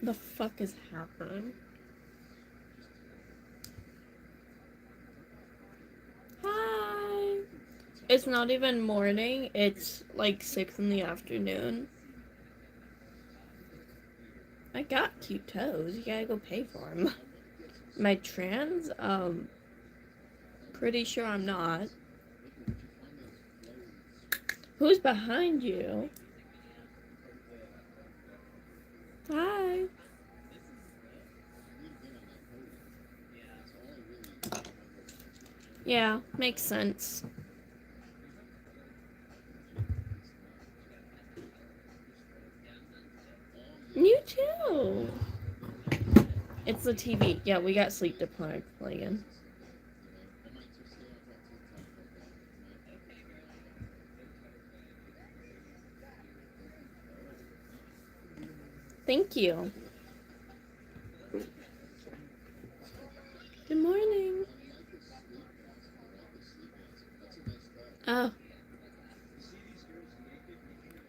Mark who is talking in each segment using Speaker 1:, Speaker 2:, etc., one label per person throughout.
Speaker 1: The fuck is happening? Hi. It's not even morning. It's like 6 in the afternoon. I got cute toes. You gotta go pay for them. My trans? Pretty sure I'm not. Who's behind you? Hi. Yeah, makes sense. You too. It's the TV. Yeah, we got sleep deprived playing. Thank you. Good morning. Oh.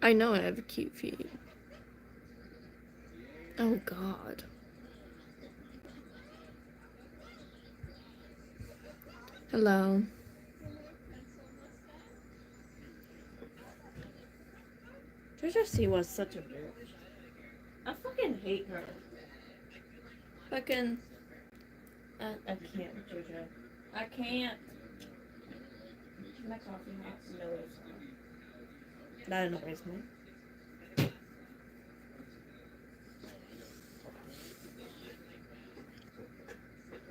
Speaker 1: I know I have cute feet. Oh god. Hello. Trisha C was such a bitch. I fucking hate her. Fucking. I can't, Trisha. I can't. My coffee hot. No, it's not. That annoys me.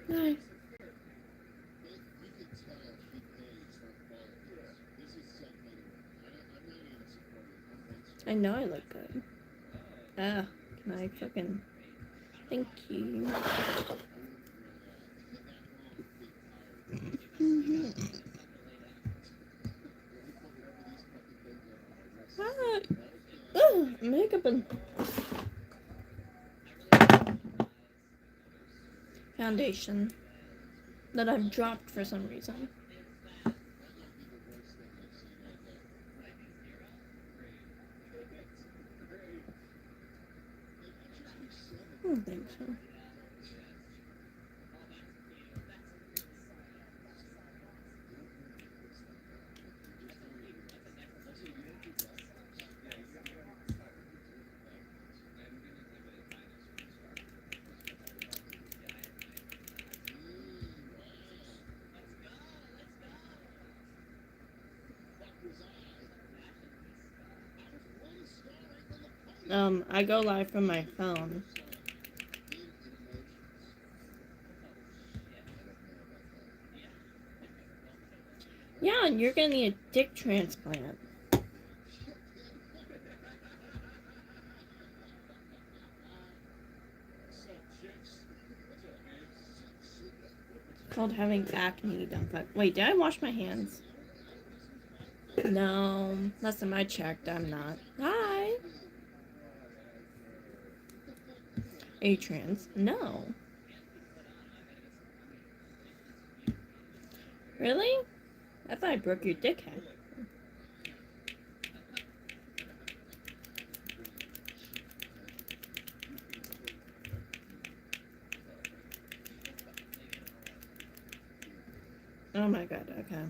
Speaker 1: Nice. I know I look good. Ah, can I fucking... Thank you. Ah, makeup and... Foundation. That I've dropped for some reason. I don't think so. I go live from my phone. Yeah, and you're gonna need a dick transplant. It's called having acne, dumb fuck. Wait, did I wash my hands? No, last time I checked, I'm not. Hi. Are you trans? No. Really? I thought I broke your dickhead. Oh my god, okay.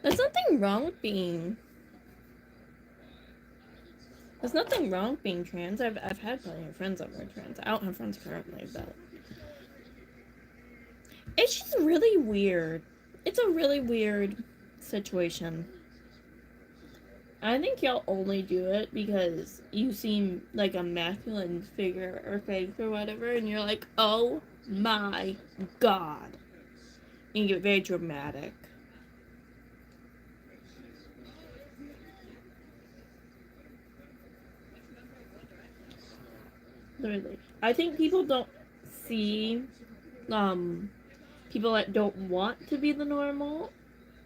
Speaker 1: There's nothing wrong with being... There's nothing wrong with being trans. I've had plenty of friends that were trans. I don't have friends currently, but... It's just really weird. It's a really weird situation. I think y'all only do it because you seem like a masculine figure or face or whatever, and you're like, oh my god. And you get very dramatic. Literally. I think people don't see people that don't want to be the normal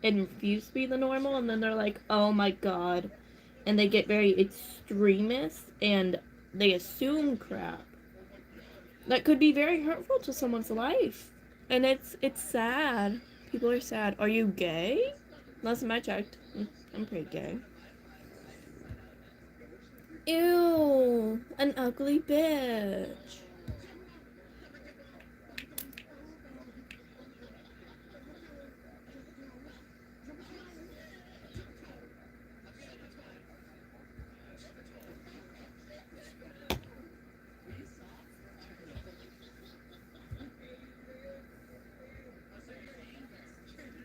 Speaker 1: and refuse to be the normal, and then they're like, oh my god. And they get very extremist and they assume crap that could be very hurtful to someone's life. And it's sad. People are sad. Are you gay? Last time I checked, I'm pretty gay. Ew, an ugly bitch.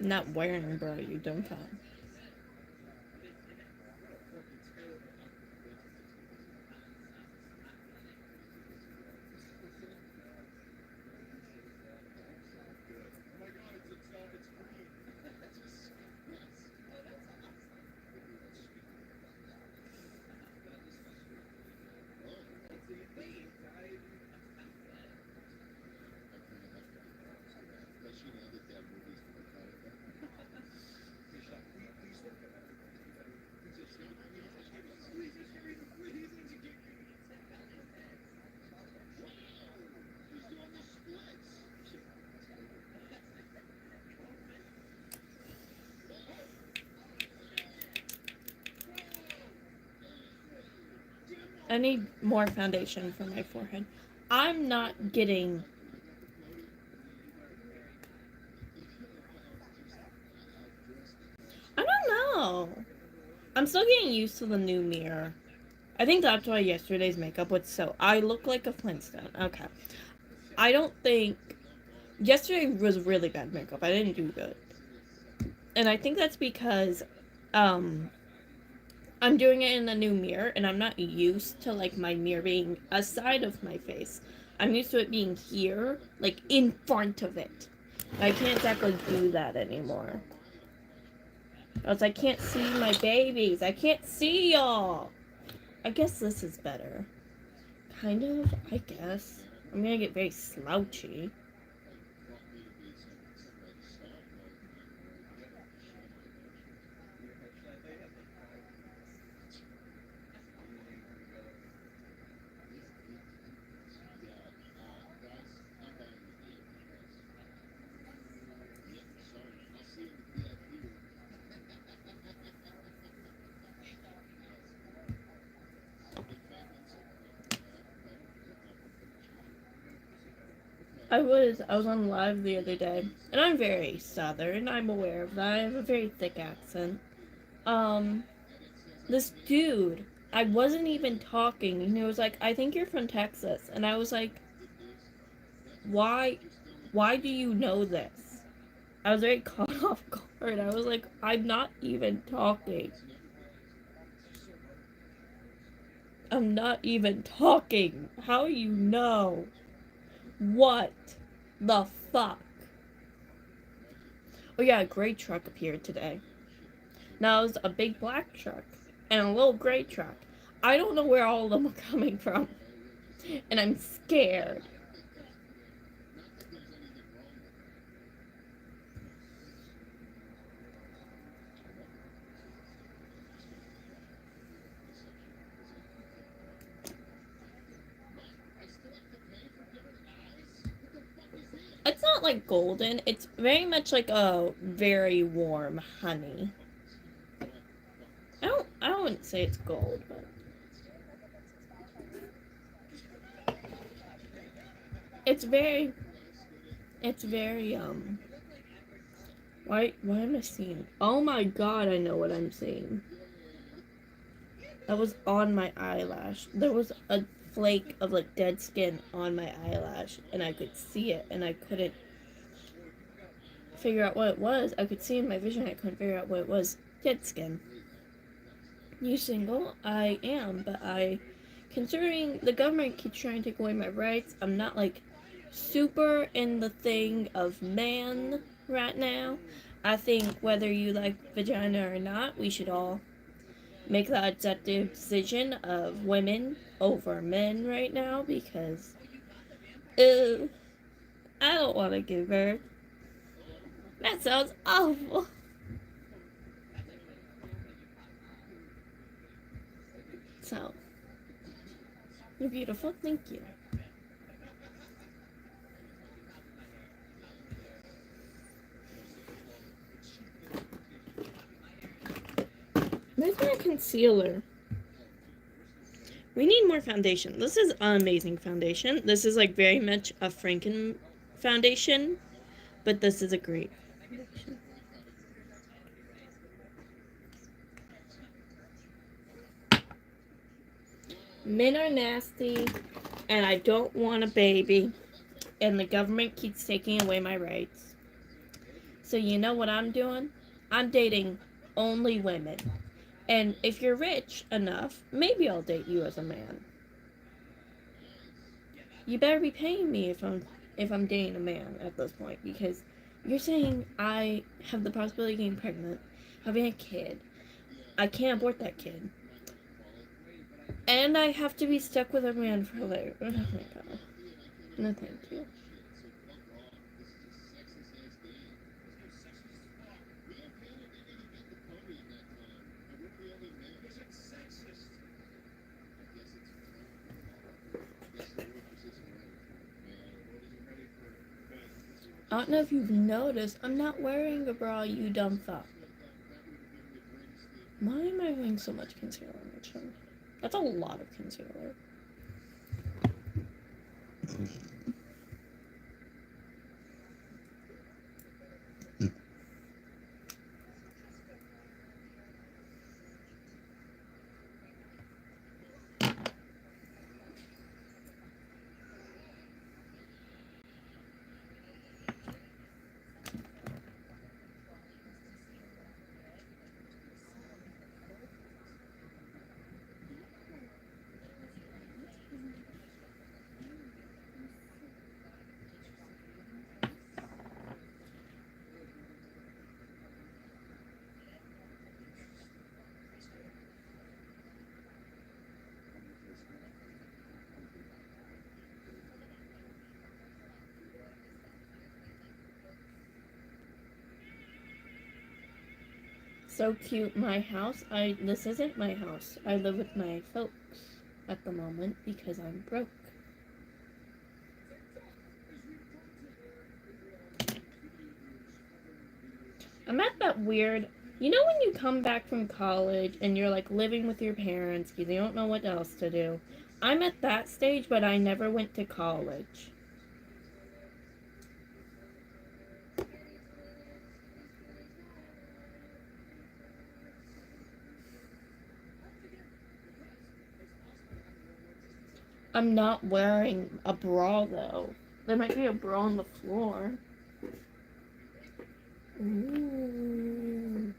Speaker 1: Not wearing bra, you dumb cunt. I need more foundation for my forehead. I'm not getting... I don't know. I'm still getting used to the new mirror. I think that's why yesterday's makeup was so... I look like a Flintstone. Okay. I don't think... Yesterday was really bad makeup. I didn't do good. And I think that's because... I'm doing it in a new mirror, and I'm not used to, like, my mirror being a side of my face. I'm used to it being here, like, in front of it. I can't exactly do that anymore. Else I can't see my babies. I can't see y'all. I guess this is better. Kind of, I guess. I'm gonna get very slouchy. I was on live the other day, and I'm very southern. I'm aware of that. I have a very thick accent. This dude, I wasn't even talking, and he was like, "I think you're from Texas," and I was like, "Why? Why do you know this?" I was very caught off guard. I was like, "I'm not even talking. I'm not even talking. How you know? What the fuck?" Oh yeah, a gray truck appeared today. Now it was a big black truck and a little gray truck. I don't know where all of them are coming from. And I'm scared. It's not like golden. It's very much like a very warm honey. I wouldn't say it's gold, but it's very why am I seeing? Oh my god, I know what I'm seeing. That was on my eyelash. There was a flake of like dead skin on my eyelash, and I could see it, and I couldn't figure out what it was. I could see in my vision, I couldn't figure out what it was. Dead skin. You single? I am, but considering the government keeps trying to take away my rights, I'm not like super in the thing of man right now. I think whether you like vagina or not, we should all make that executive decision of women over men right now, because I don't want to give birth. That sounds awful. So You're beautiful. Thank you. Where's my concealer? We need more foundation. This is an amazing foundation. This is like very much a Franken foundation, but this is a great foundation. Men are nasty, and I don't want a baby, and the government keeps taking away my rights. So you know what I'm doing? I'm dating only women. And if you're rich enough, maybe I'll date you as a man. You better be paying me if I'm dating a man at this point, because you're saying I have the possibility of getting pregnant, having a kid. I can't abort that kid. And I have to be stuck with a man for like, oh my god. No thank you. I don't know if you've noticed, I'm not wearing a bra, you dumb fuck. Why am I wearing so much concealer on my chin? That's a lot of concealer. So cute, my house. This isn't my house. I live with my folks at the moment because I'm broke. I'm at that weird, you know, when you come back from college and you're like living with your parents because you don't know what else to do. I'm at that stage, but I never went to college. I'm not wearing a bra though. There might be a bra on the floor. Ooh.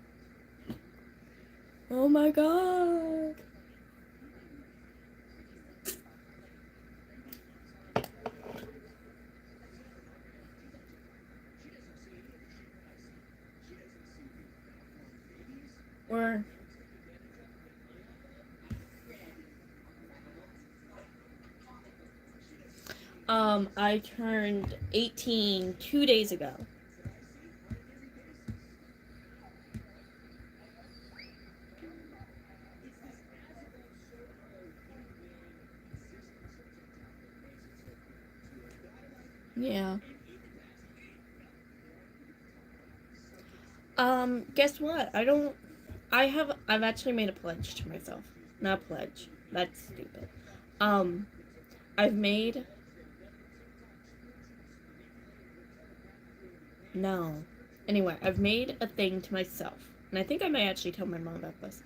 Speaker 1: Oh my god. Or I turned 18 2 days ago. Yeah. Guess what? I've actually made a pledge to myself. Not a pledge. That's stupid. Um, I've made, no. Anyway, I've made a thing to myself. And I think I might actually tell my mom about this.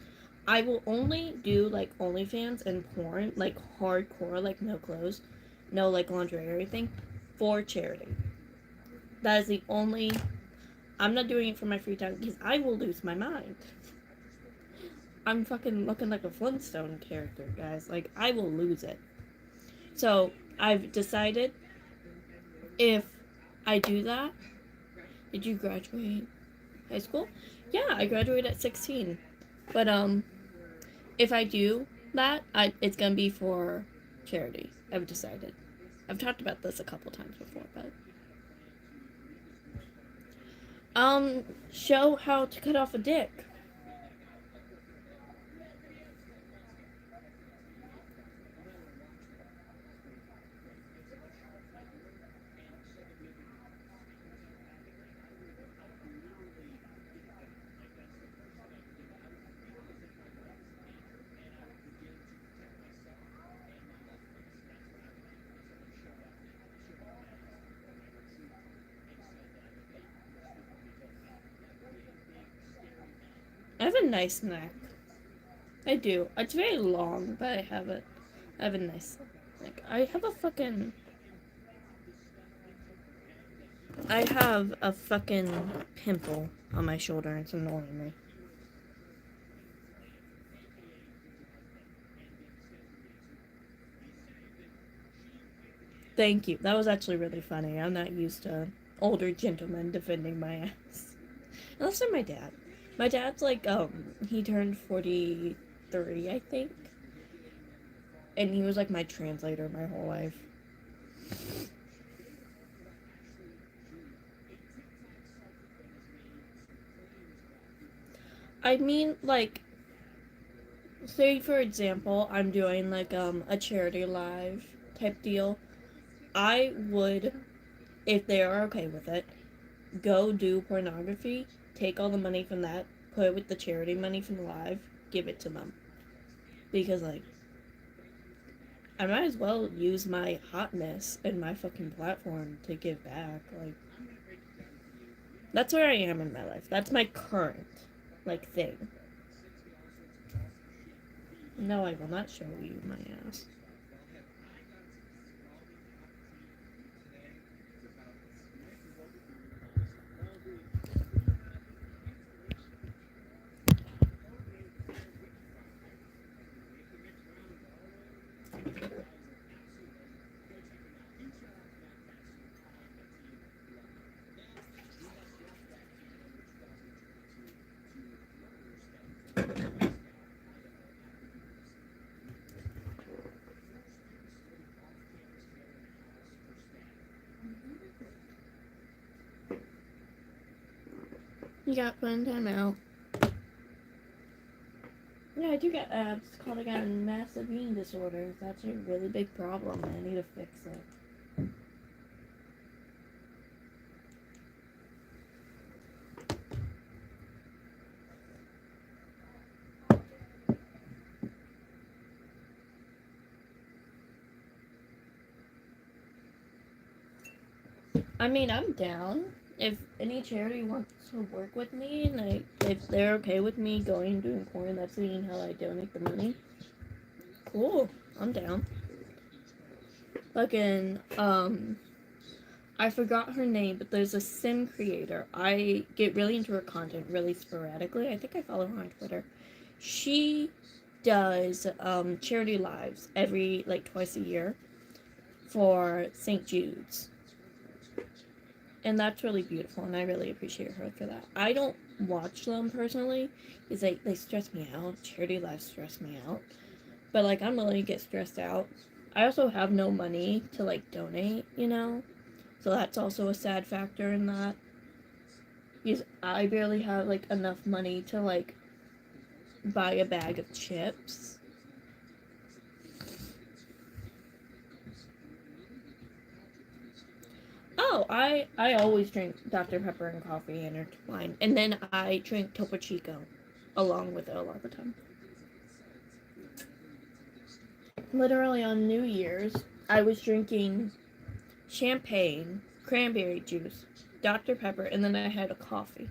Speaker 1: I will only do, like, OnlyFans and porn, like, hardcore, like, no clothes, no, like, lingerie or anything, for charity. That is the only, I'm not doing it for my free time, because I will lose my mind. I'm fucking looking like a Flintstone character, guys. Like, I will lose it. So, I've decided if I do that. Did you graduate high school? Yeah, I graduated at 16. But, if I do that, it's gonna be for charity. I've decided. I've talked about this a couple times before, but. Show how to cut off a dick. have a nice neck. I do. It's very long, but I have a nice neck. I have a fucking pimple on my shoulder. It's annoying me. Thank you. That was actually really funny. I'm not used to older gentlemen defending my ass. Unless they're my dad. My dad's like, he turned 43, I think. And he was like my translator my whole life. I mean, like, say for example, I'm doing like a charity live type deal. I would, if they are okay with it, go do pornography, take all the money from that, put it with the charity money from the live, give it to them. Because, like, I might as well use my hotness and my fucking platform to give back. Like, that's where I am in my life. That's my current, like, thing. No, I will not show you my ass. You got fun time out. Yeah, I do get abs. It's called, I got a massive eating disorder. It's actually a really big problem. I need to fix it. I mean, I'm down. If any charity wants to work with me, and if they're okay with me going and doing porn, that's seeing how I donate the money. Cool, I'm down. Fucking, I forgot her name, but there's a sim creator. I get really into her content really sporadically. I think I follow her on Twitter. She does charity lives every like twice a year for St. Jude's. And that's really beautiful, and I really appreciate her for that. I don't watch them personally because they stress me out. Charity lives stress me out. But like I'm willing to get stressed out. I also have no money to like donate, you know? So that's also a sad factor in that. Because I barely have like enough money to like buy a bag of chips. Oh, I always drink Dr. Pepper and coffee intertwined. And then I drink Topo Chico along with it a lot of the time. Literally on New Year's, I was drinking champagne, cranberry juice, Dr. Pepper, and then I had a coffee.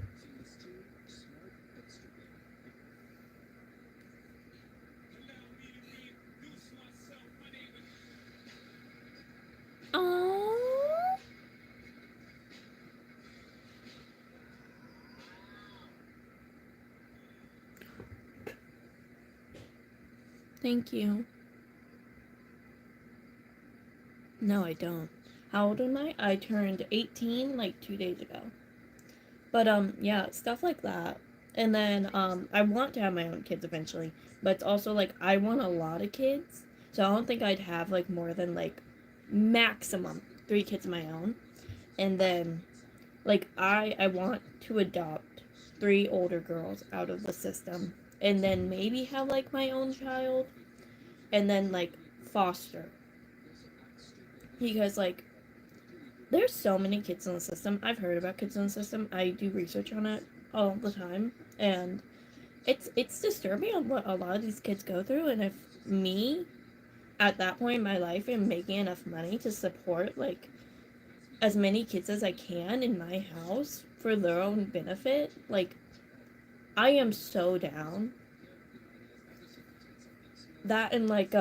Speaker 1: Oh, thank you. No, I don't. How old am I? I turned 18 like 2 days ago. But yeah, stuff like that. And then I want to have my own kids eventually, but it's also like I want a lot of kids. So I don't think I'd have like more than like maximum 3 kids of my own. And then like I want to adopt 3 older girls out of the system and then maybe have like my own child and then like foster. Because like there's so many kids in the system. I've heard about kids in the system. I do research on it all the time, and it's disturbing on what a lot of these kids go through. And if me, at that point in my life, am making enough money to support like as many kids as I can in my house for their own benefit, like I am so down. That and like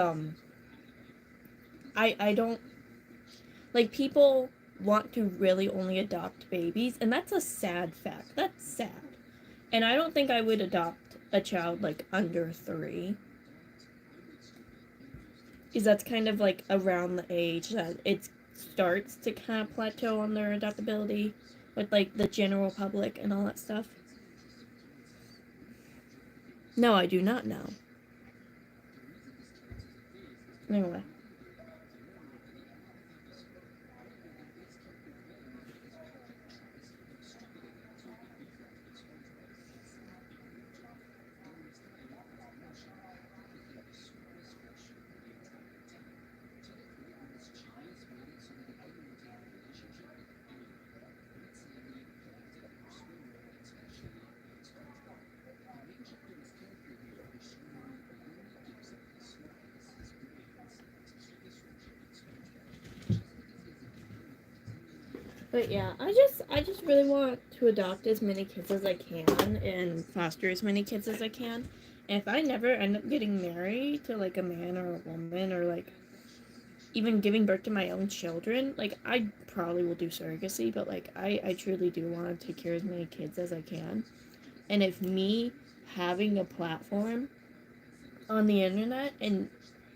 Speaker 1: I don't like people want to really only adopt babies, and that's a sad fact. That's sad. And I don't think I would adopt a child like under 3. Because that's kind of like around the age that it starts to kind of plateau on their adoptability with like the general public and all that stuff. No, I do not know. Anyway. But yeah, I just really want to adopt as many kids as I can and foster as many kids as I can. And if I never end up getting married to like a man or a woman or like even giving birth to my own children, like I probably will do surrogacy, but like I truly do want to take care of as many kids as I can. And if me having a platform on the internet and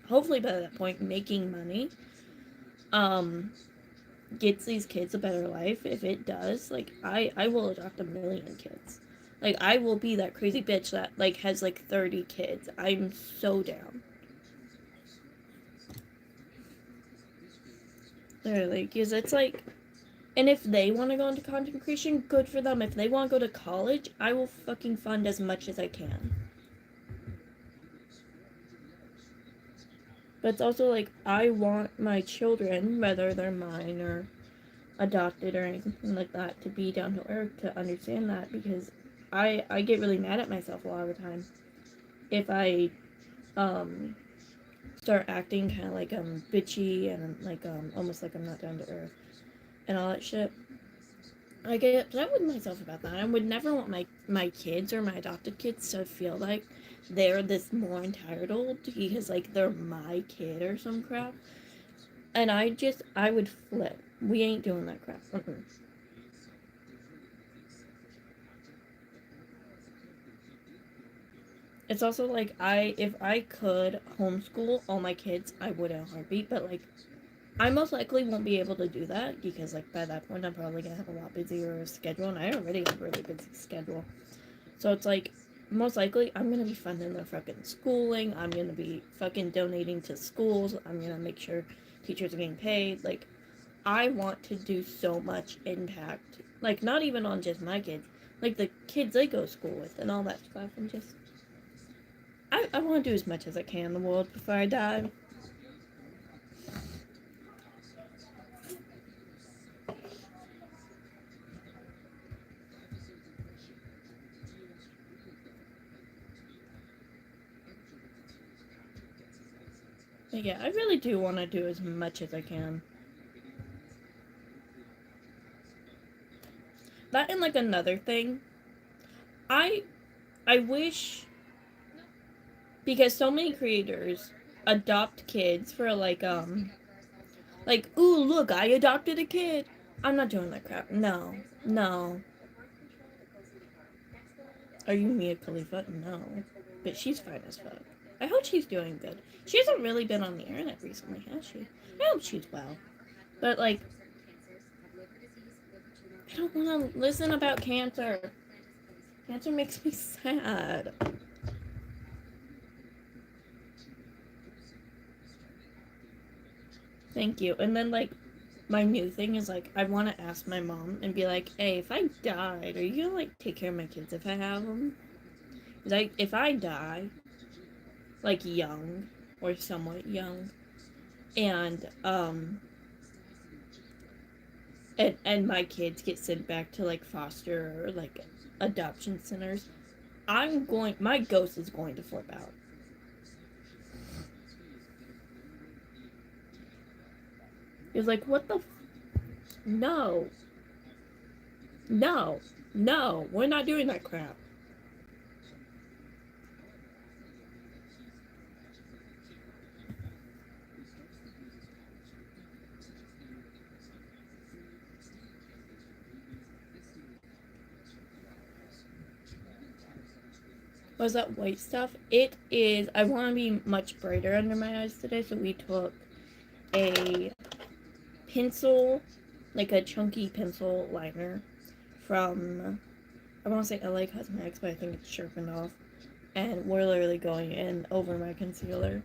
Speaker 1: hopefully by that point making money um gets these kids a better life, if it does, like I will adopt 1,000,000 kids. Like I will be that crazy bitch that like has like 30 kids. I'm so down. Literally, because it's like, and if they want to go into content creation, good for them. If they want to go to college, I will fucking fund as much as I can. But it's also like I want my children, whether they're mine or adopted or anything like that, to be down to earth, to understand that, because I get really mad at myself a lot of the time if I um start acting kind of like bitchy and like almost like I'm not down to earth and all that shit. I get upset with myself about that. I would never want my kids or my adopted kids to feel like they're this more entitled because like they're my kid or some crap. And I would flip. We ain't doing that crap. It's also like if I could homeschool all my kids, I would in a heartbeat. But like I most likely won't be able to do that because like by that point I'm probably gonna have a lot busier schedule, and I already have a really busy schedule. So it's like most likely I'm gonna be funding their fucking schooling. I'm gonna be fucking donating to schools. I'm gonna make sure teachers are getting paid. Like I want to do so much impact. Like not even on just my kids, like the kids they go to school with and all that stuff. And just I want to do as much as I can in the world before I die. But yeah, I really do want to do as much as I can. That and like another thing, I I wish, because so many creators adopt kids for like ooh look, I adopted a kid. I'm not doing that crap. No, no. Are you Mia Khalifa? No, but she's fine as fuck. I hope she's doing good. She hasn't really been on the internet recently, has she? I hope she's well. But like, I don't want to listen about cancer. Cancer makes me sad. Thank you. And then like my new thing is like I want to ask my mom and be like, "Hey, if I died, are you gonna like take care of my kids if I have them? Like if I die, like young or somewhat young, and and my kids get sent back to like foster or like adoption centers, my ghost is going to flip out. It's like what the no, no, no, we're not doing that crap. Was that white stuff? It is. I want to be much brighter under my eyes today, so we took a pencil, like a chunky pencil liner from, I want to say LA Cosmetics, but I think it's sharpened off. And we're literally going in over my concealer.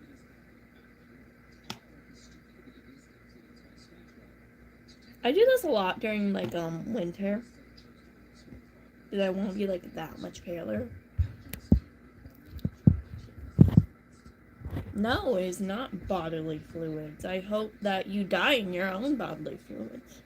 Speaker 1: I do this a lot during like winter, because I won't be like that much paler. No, it is not bodily fluids. I hope that you die in your own bodily fluids.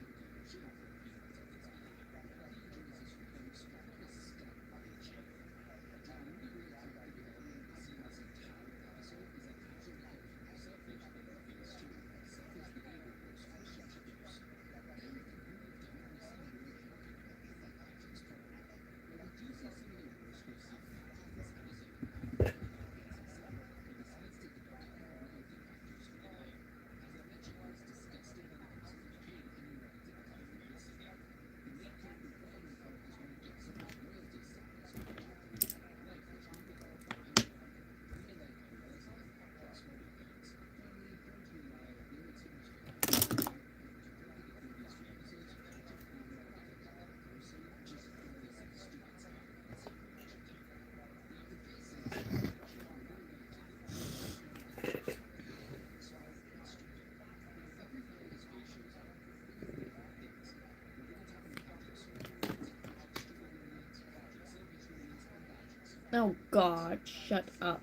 Speaker 1: Oh God, shut up.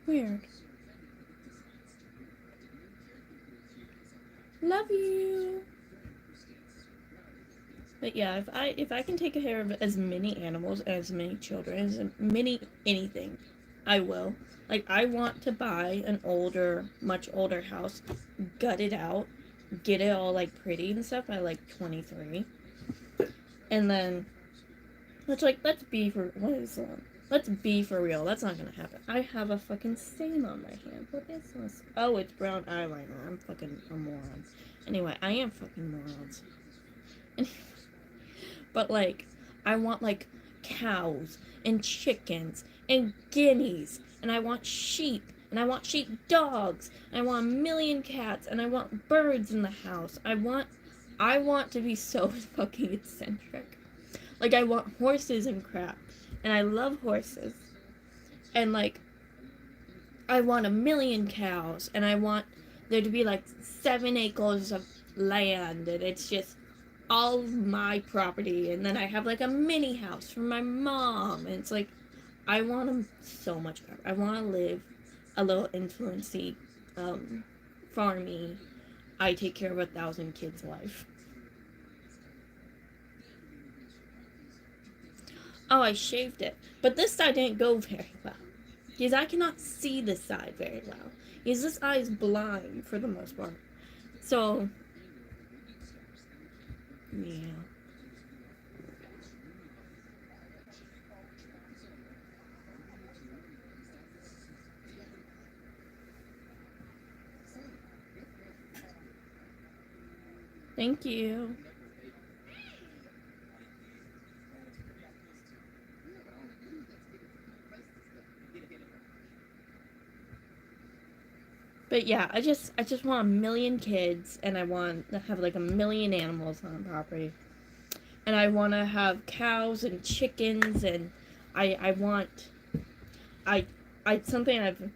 Speaker 1: Weird. Love you. But yeah, if I can take care of as many animals, as many children, as many anything, I will. Like, I want to buy an older, much older house, gut it out, get it all like pretty and stuff by like 23, and then let's be for let's be for real. That's not gonna happen. I have a fucking stain on my hand. What is this? Oh, it's brown eyeliner. I'm fucking a moron. Anyway, I am fucking morons. But like, I want like cows and chickens and guineas, and I want sheep, and I want sheep dogs, and I want a million cats, and I want birds in the house. I want to be so fucking eccentric. Like, I want horses and crap, and I love horses, and like, I want a million cows, and I want there to be like 7 acres of land, and it's just all of my property, and then I have like a mini house for my mom, and it's like, I want them so much better. I want to live a little influency, farmy, I take care of 1,000 kids life. Oh, I shaved it, but this side didn't go very well, because I cannot see this side very well, because this eye is blind for the most part, so yeah. Thank you. But yeah, I just want a million kids, and I want to have like a million animals on the property. And I want to have cows and chickens, and I want I I something I've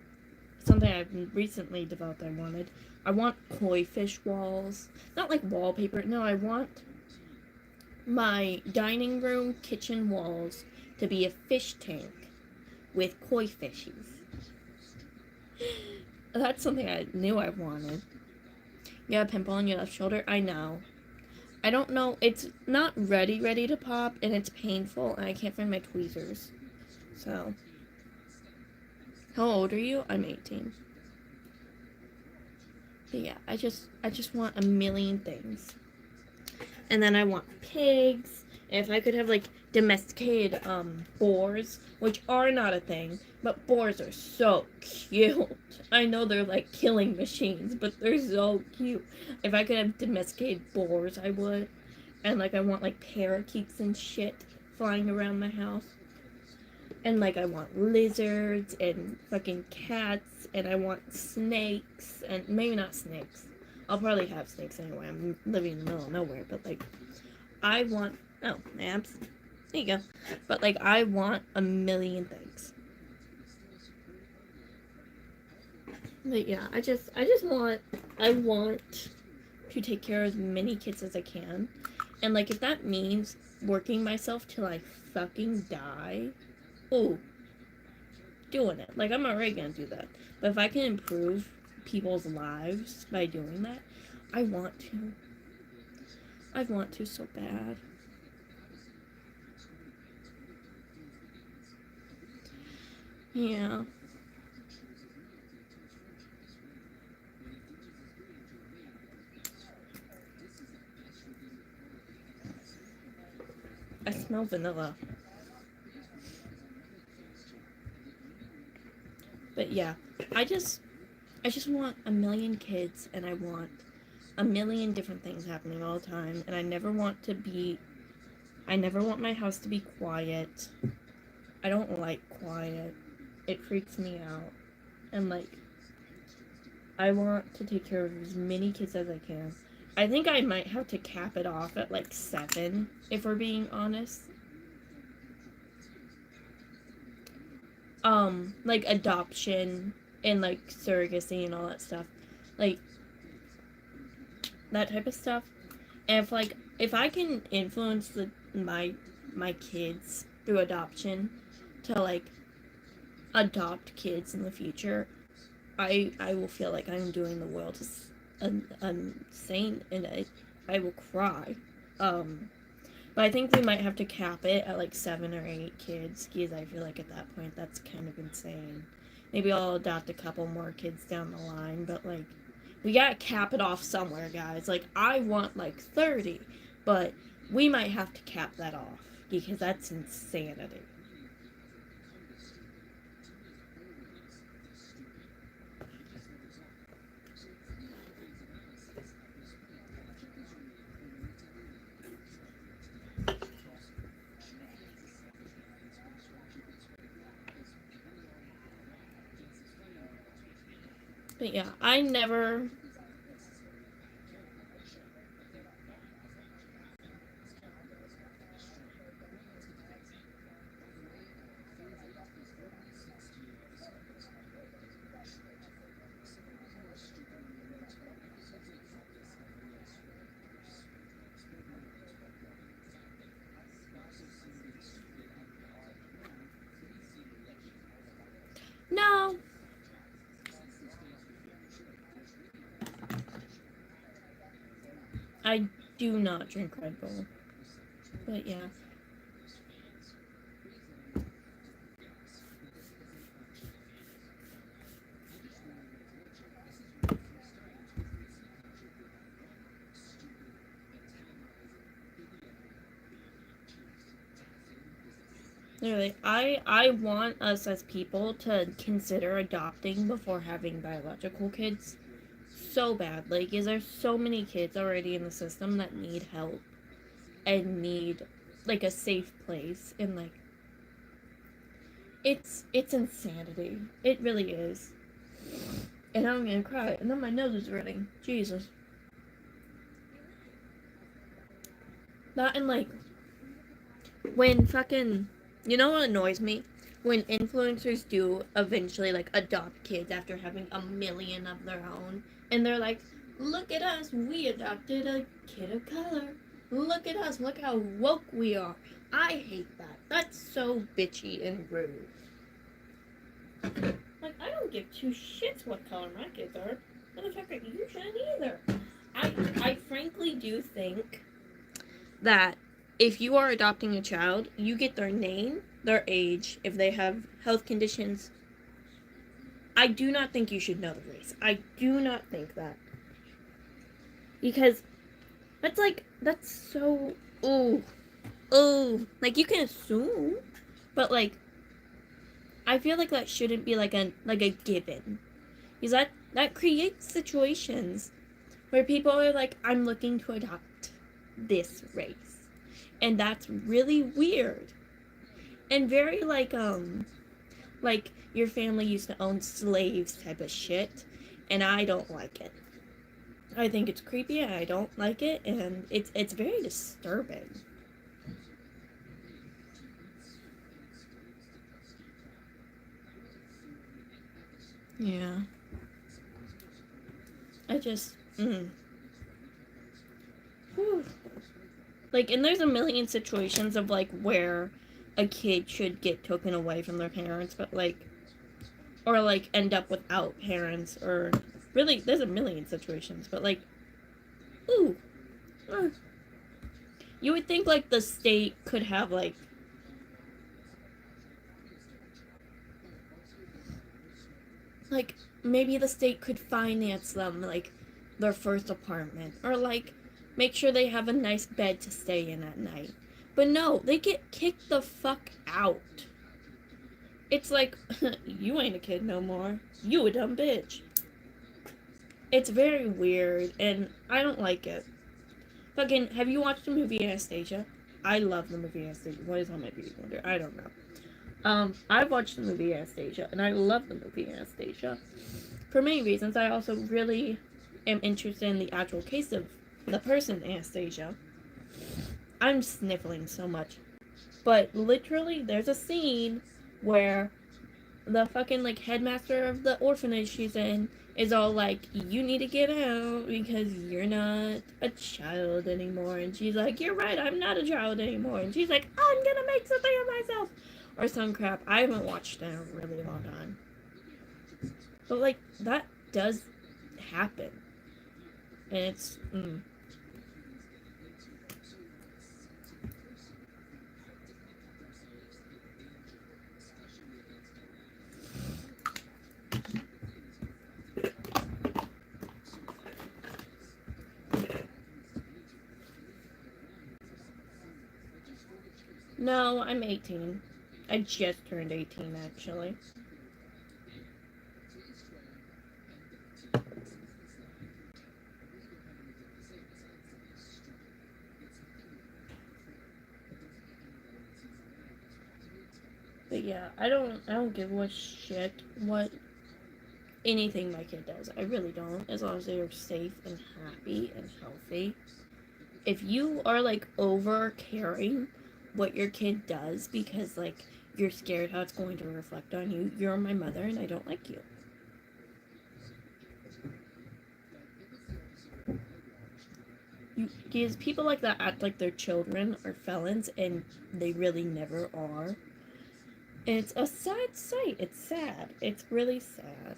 Speaker 1: recently developed. I want koi fish walls, not like wallpaper. No, I want my dining room kitchen walls to be a fish tank with koi fishies. That's something I knew I wanted. You got a pimple on your left shoulder? I know. I don't know. It's not ready to pop, and it's painful, and I can't find my tweezers. So, how old are you? I'm 18. But yeah, I just want a million things. And then I want pigs, If I could have like domesticated boars, which are not a thing, but boars are so cute. I know they're like killing machines, but they're so cute. If I could have domesticated boars, I would. And like I want like parakeets and shit flying around my house. And like I want lizards and fucking cats and I want snakes and maybe not snakes. I'll probably have snakes anyway. I'm living in the middle of nowhere, but like I want abs. There you go. But like I want a million things. But yeah, I want to take care of as many kids as I can. And like if that means working myself till I fucking die, oh, doing it. Like I'm already gonna do that. But if I can improve people's lives by doing that, I want to. I want to so bad. Yeah. I smell vanilla. But yeah, I just want a million kids and I want a million different things happening all the time and I never want my house to be quiet. I don't like quiet. It freaks me out. And like I want to take care of as many kids as I can. I think I might have to cap it off at like 7 if we're being honest. Like adoption and like surrogacy and all that stuff. Like that type of stuff. And if I can influence my kids through adoption to like adopt kids in the future, I will feel like I'm doing the world a saint and I will cry. But I think we might have to cap it at like 7 or 8 kids because I feel like at that point that's kind of insane. Maybe I'll adopt a couple more kids down the line, but like we gotta cap it off somewhere, guys. Like I want like 30, but we might have to cap that off because that's insanity. But yeah, I never. No. I do not drink Red Bull. But yeah. Literally, I want us as people to consider adopting before having biological kids so bad. Like, is there so many kids already in the system that need help and need like a safe place and like it's insanity. It really is. And I'm gonna cry. And then my nose is running. Jesus. That and like when fucking you know what annoys me? When influencers do eventually like adopt kids after having a million of their own and they're like, look at us, we adopted a kid of color. Look at us, look how woke we are. I hate that. That's so bitchy and rude. Like, I don't give two shits what color my kids are. Motherfucker, you shouldn't either. I frankly do think that if you are adopting a child, you get their name, their age, if they have health conditions. I do not think you should know the race. I do not think that. Because that's so. Ooh. oh, like you can assume, but like I feel like that shouldn't be like a given. Because that creates situations where people are like, I'm looking to adopt this race. And that's really weird. And very like your family used to own slaves type of shit. And I don't like it. I think it's creepy and I don't like it and it's very disturbing. Yeah. I just whew. Like, and there's a million situations of like where a kid should get taken away from their parents, but like, or like end up without parents, or really, there's a million situations, but like, ooh, uh, you would think like the state could have like maybe the state could finance them like their first apartment, or like make sure they have a nice bed to stay in at night. But no, they get kicked the fuck out. It's like, you ain't a kid no more. You a dumb bitch. It's very weird, and I don't like it. Fucking, have you watched the movie Anastasia? I love the movie Anastasia. What is on my beauty wonder? I don't know. I've watched the movie Anastasia, and I love the movie Anastasia. For many reasons, I also really am interested in the actual case of the person Anastasia. I'm sniffling so much. But literally, there's a scene where the fucking like headmaster of the orphanage she's in is all like, you need to get out because you're not a child anymore. And she's like, you're right, I'm not a child anymore. And she's like, I'm gonna make something of myself, or some crap. I haven't watched it in a really long time, but like that does happen, and it's no, I'm 18. I just turned 18 actually. But yeah, I don't give a shit what anything my kid does. I really don't, as long as they are safe and happy and healthy. If you are like over caring what your kid does because like you're scared how it's going to reflect on you, you're my mother and I don't like you. Because people like that act like their children are felons and they really never are. And it's a sad sight. It's sad. It's really sad.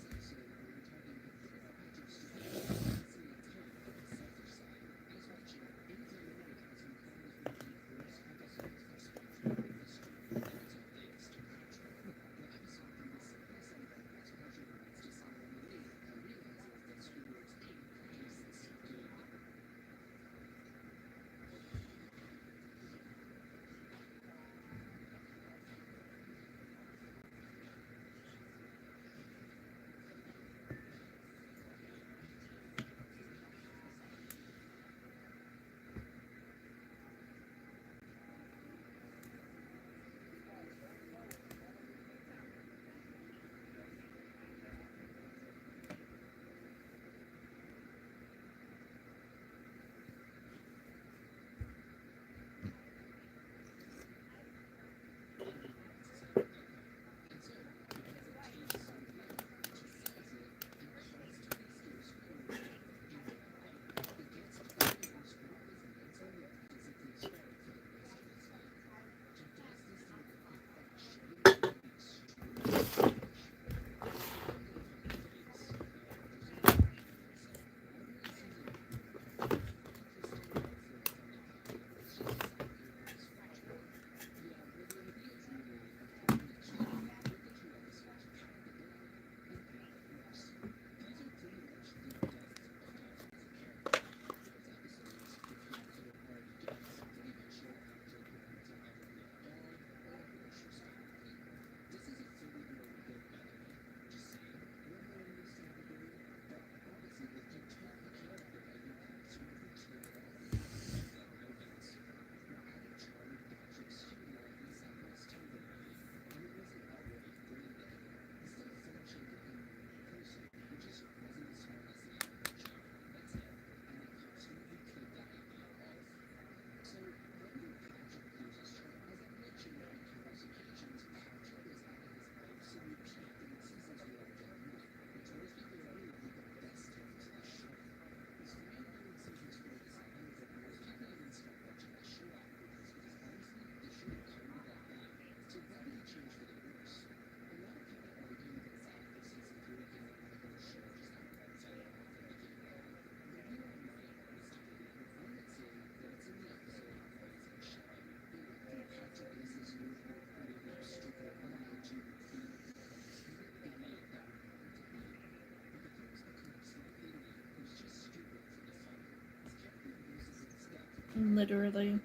Speaker 1: Literally.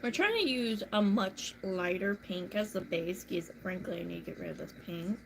Speaker 1: We're trying to use a much lighter pink as the base because frankly I need to get rid of this pink.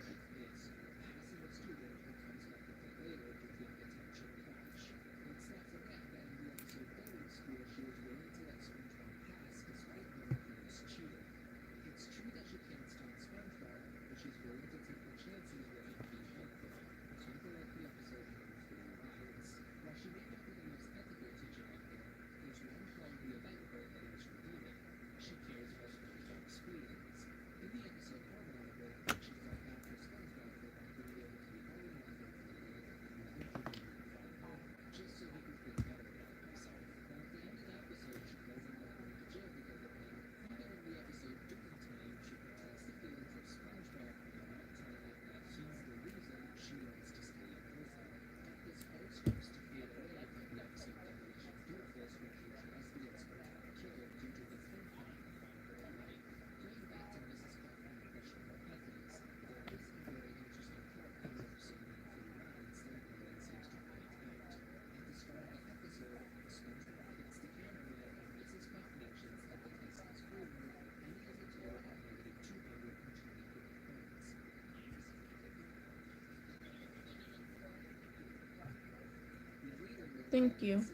Speaker 1: Thank you.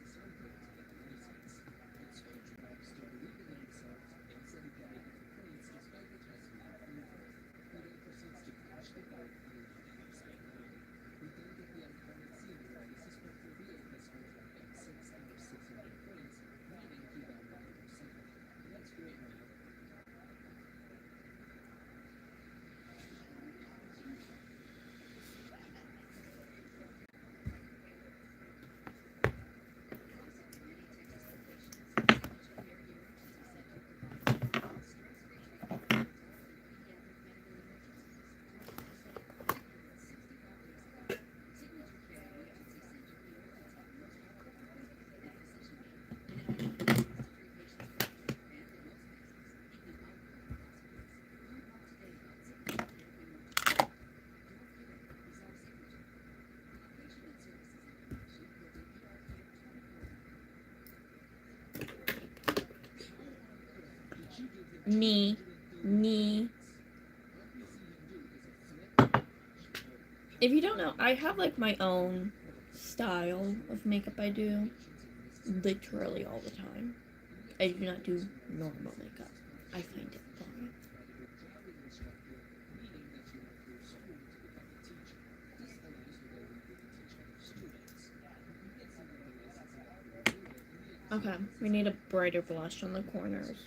Speaker 1: Me. Me. If you don't know, I have like my own style of makeup I do literally all the time. I do not do normal makeup. I find it boring. Okay, we need a brighter blush on the corners.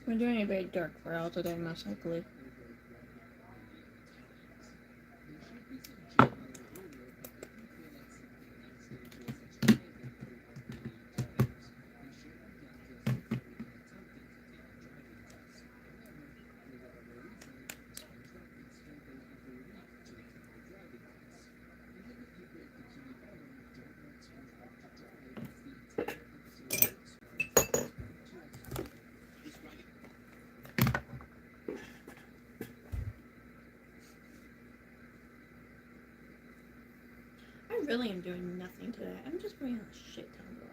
Speaker 1: We're doing a very dark brow today, most likely. I really am doing nothing today. I'm just putting on a shit ton of blush.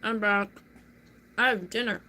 Speaker 1: I'm back. I have dinner.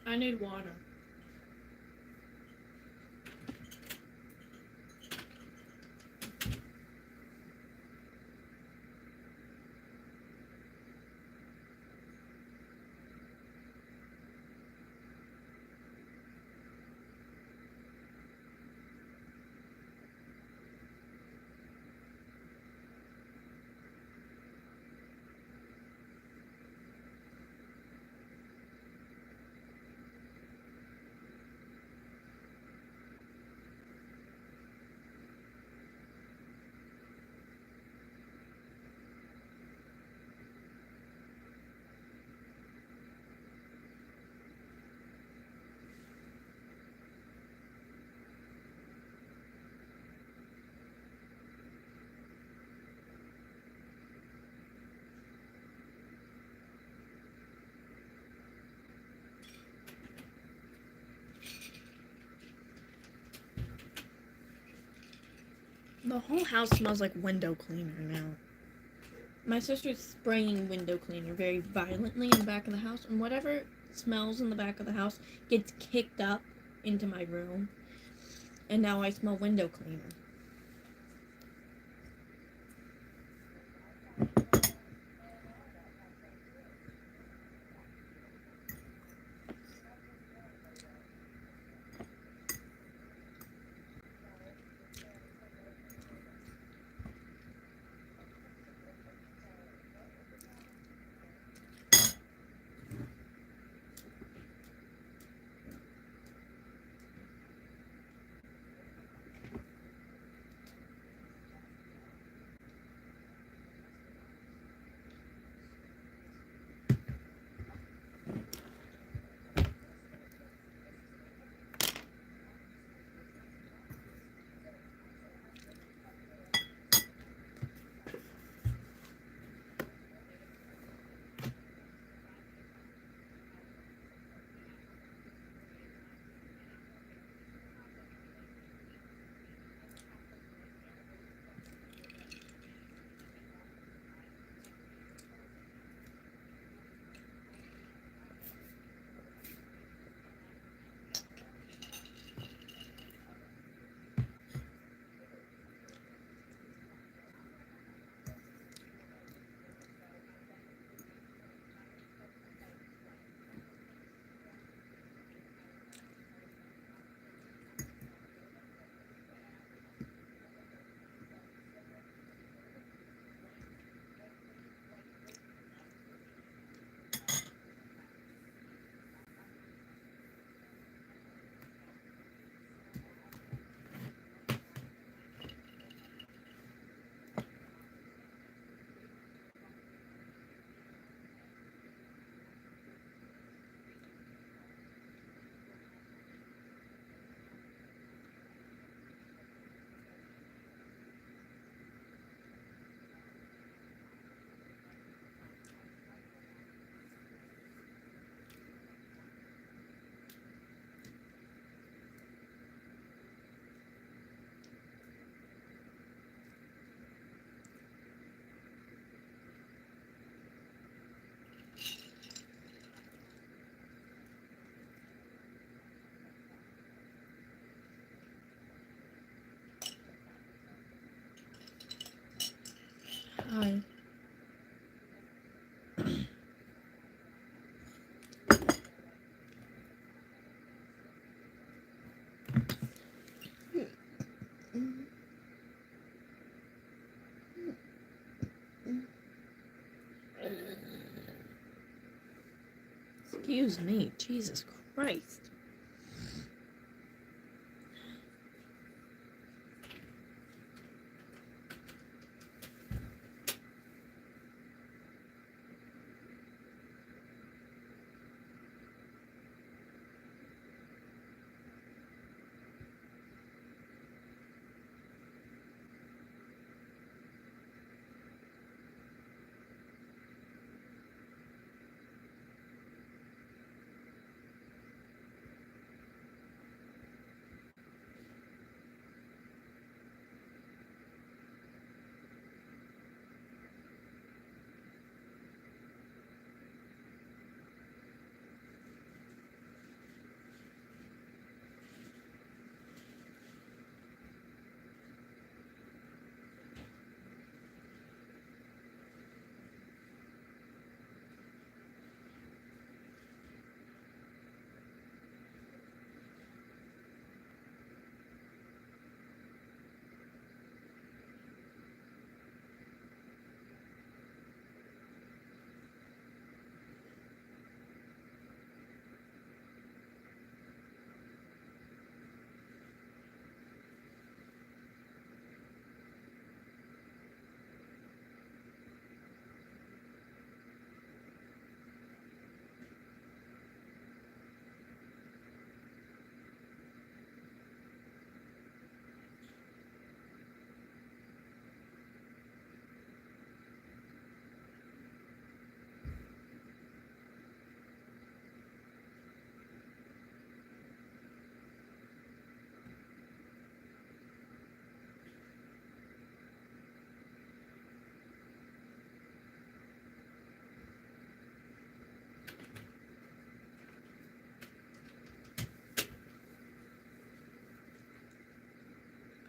Speaker 1: I need water. The whole house smells like window cleaner now. My sister's spraying window cleaner very violently in the back of the house, and whatever smells in the back of the house gets kicked up into my room, and now I smell window cleaner. Hi. Excuse me, Jesus Christ.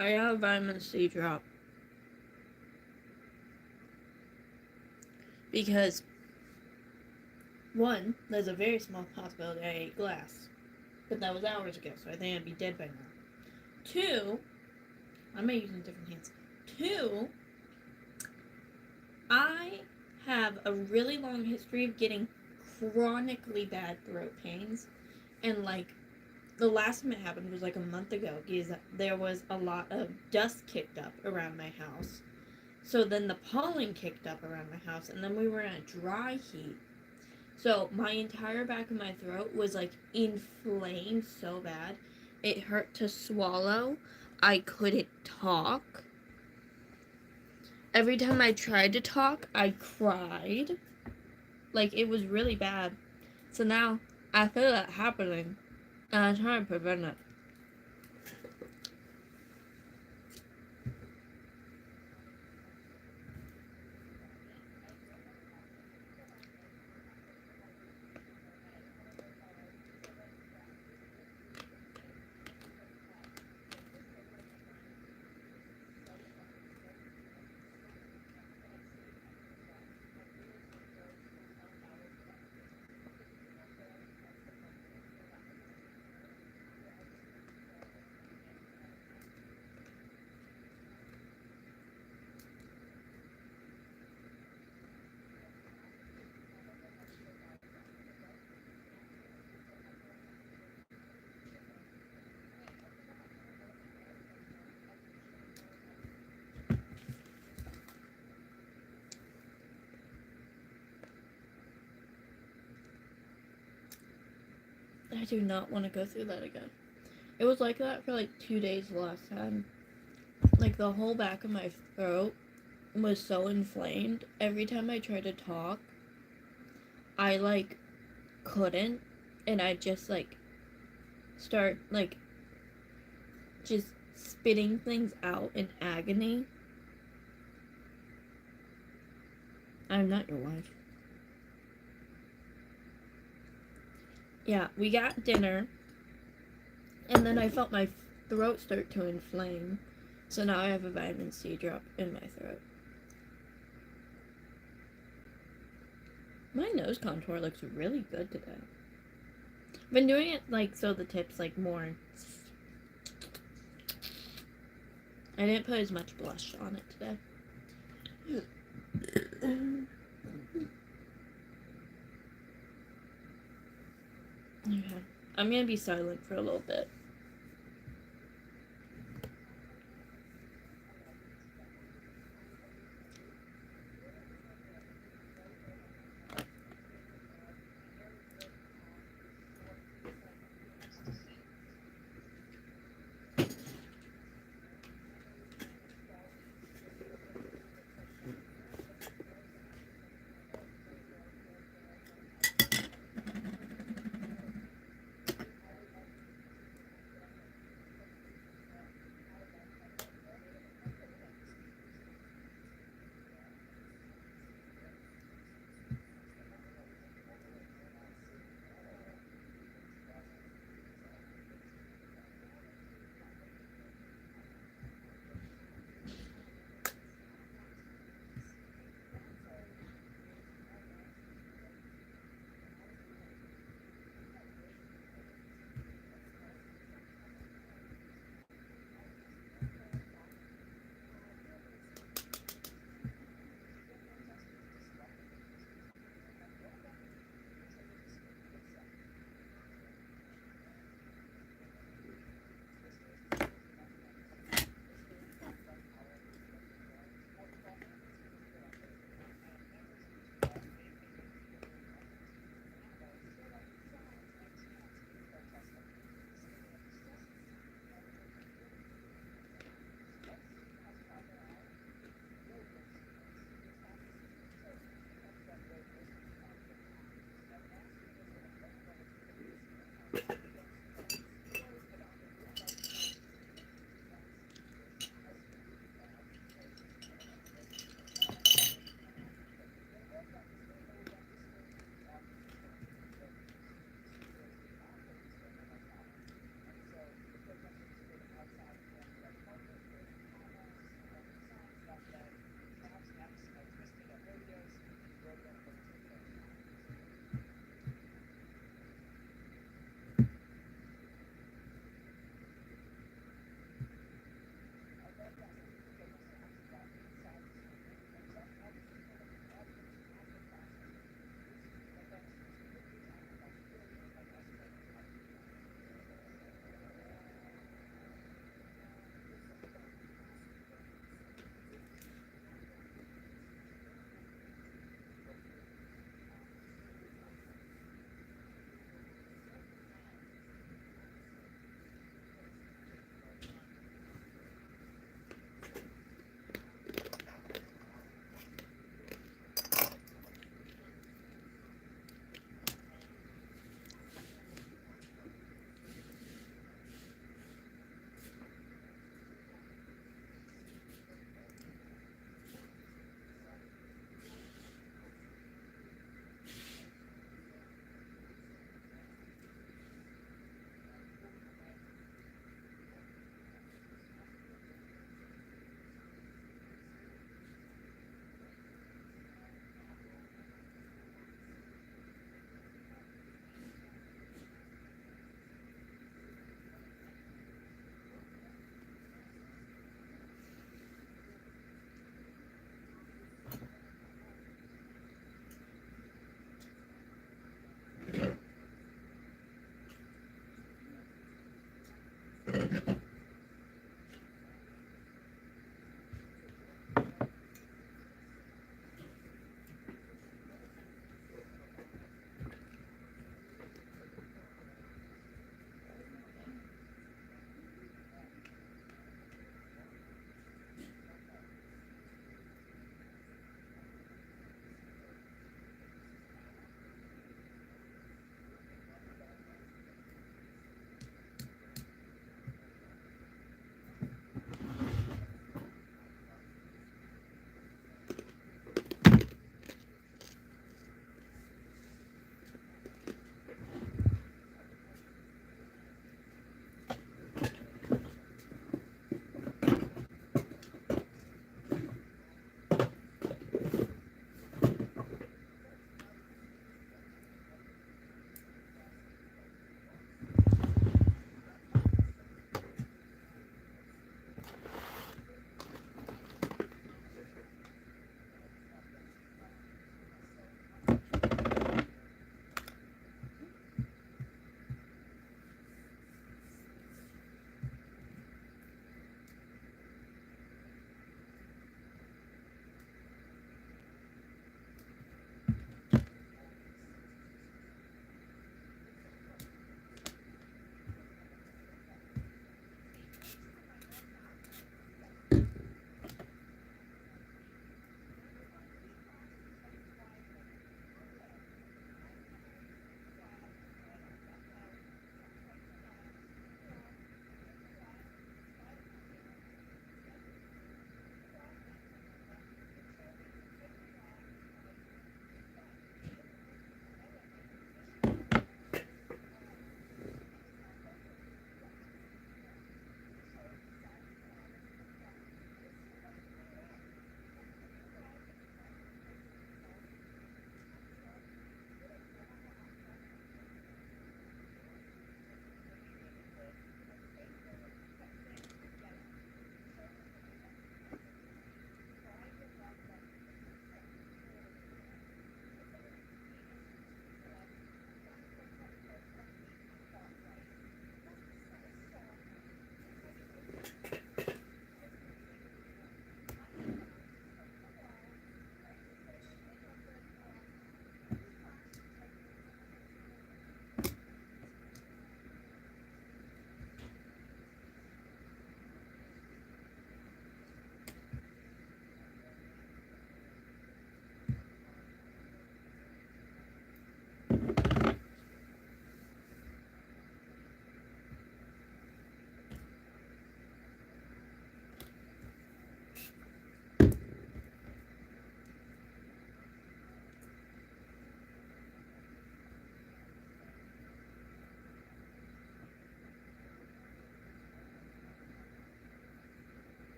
Speaker 1: I have a vitamin C drop because one, there's a very small possibility I ate glass, but that was hours ago, so I think I'd be dead by now. Two, I may use different hands. Two, I have a really long history of getting chronically bad throat pains, and like the last time it happened was like a month ago because there was a lot of dust kicked up around my house. So then the pollen kicked up around my house, and then we were in a dry heat. So my entire back of my throat was like inflamed so bad. It hurt to swallow. I couldn't talk. Every time I tried to talk, I cried. Like, it was really bad. So now I feel that happening, and I'm trying to prevent it. I do not want to go through that again. It was like that for like 2 days the last time. Like, the whole back of my throat was so inflamed. Every time I tried to talk, I like couldn't, and I just like start like just spitting things out in agony. I'm not your wife. Yeah, we got dinner, and then I felt my throat start to inflame. So now I have a vitamin C drop in my throat. My nose contour looks really good today. I've been doing it like so the tips like more. I didn't put as much blush on it today. Okay. I'm gonna be silent for a little bit.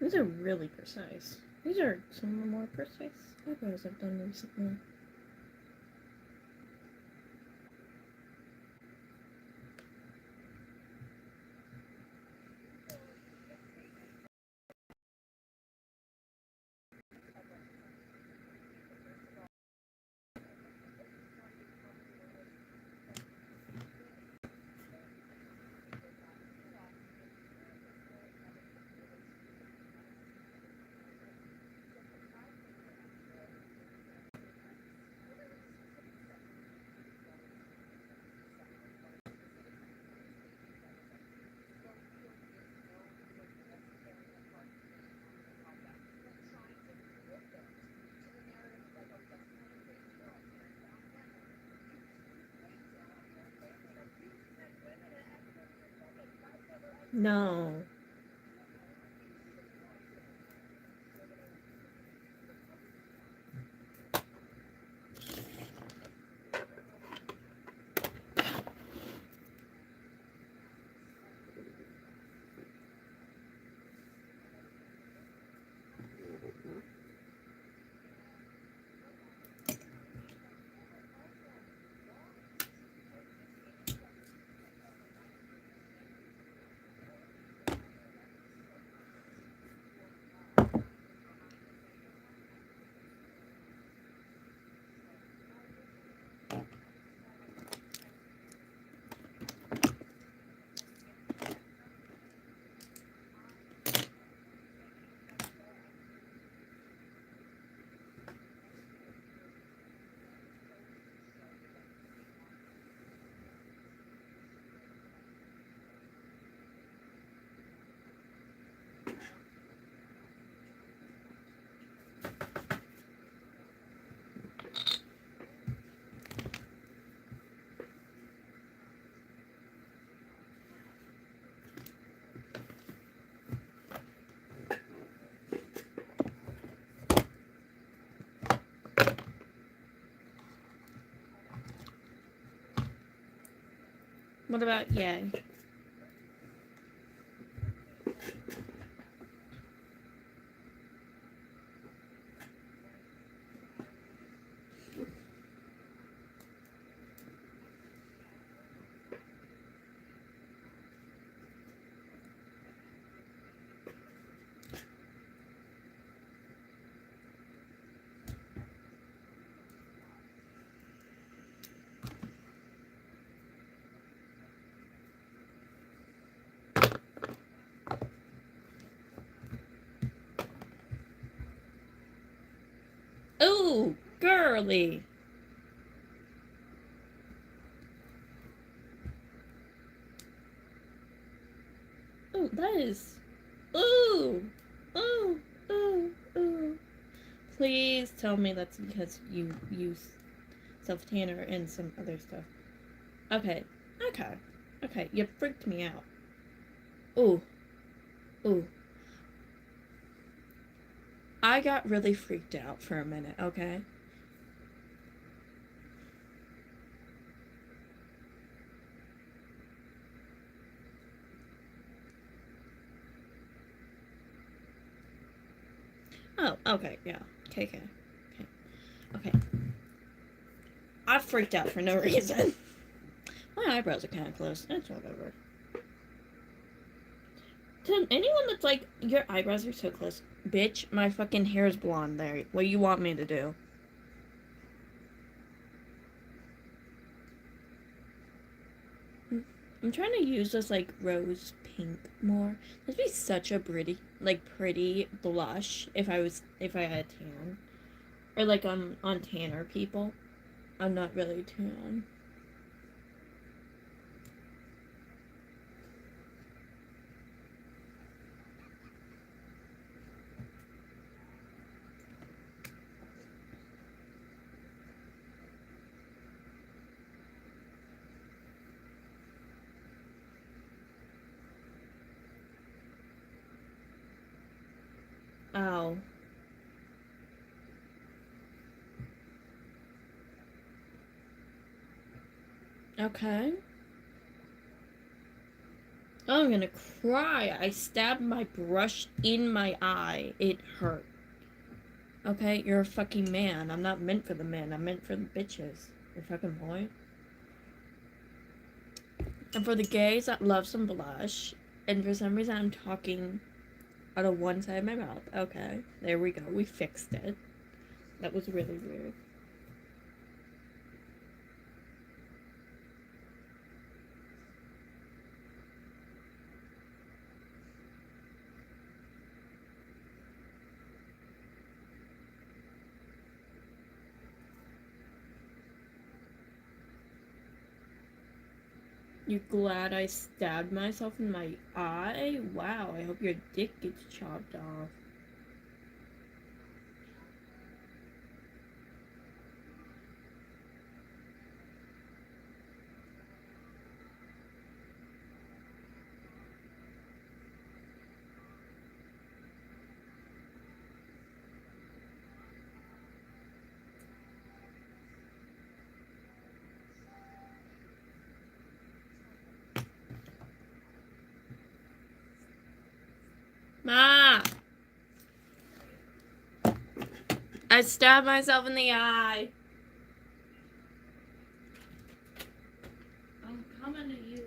Speaker 1: These are really precise. These are some of the more precise eyebrows I've done recently. No. What about yay? Ooh, girly. Ooh, that is. Ooh, ooh, ooh, ooh. Please tell me that's because you use self tanner and some other stuff. Okay, okay, okay. You freaked me out. Ooh, ooh. I got really freaked out for a minute. Okay. Oh, okay, yeah. Okay, okay, okay, okay. I freaked out for no reason. My eyebrows are kind of close. It's whatever. To anyone that's like, your eyebrows are so close, bitch, my fucking hair is blonde there. What do you want me to do? I'm trying to use this like rose pink more. This would be such a pretty blush if I had tan or like on tanner people. I'm not really tan. Ow. Okay. Oh, I'm gonna cry. I stabbed my brush in my eye. It hurt. Okay, you're a fucking man. I'm not meant for the men. I'm meant for the bitches. You fucking boy. And for the gays that love some blush, and for some reason I'm talking out of one side of my mouth. Okay, there we go. We fixed it. That was really weird. You glad I stabbed myself in my eye? Wow, I hope your dick gets chopped off. Ma! I stabbed myself in the eye. I'm coming to you.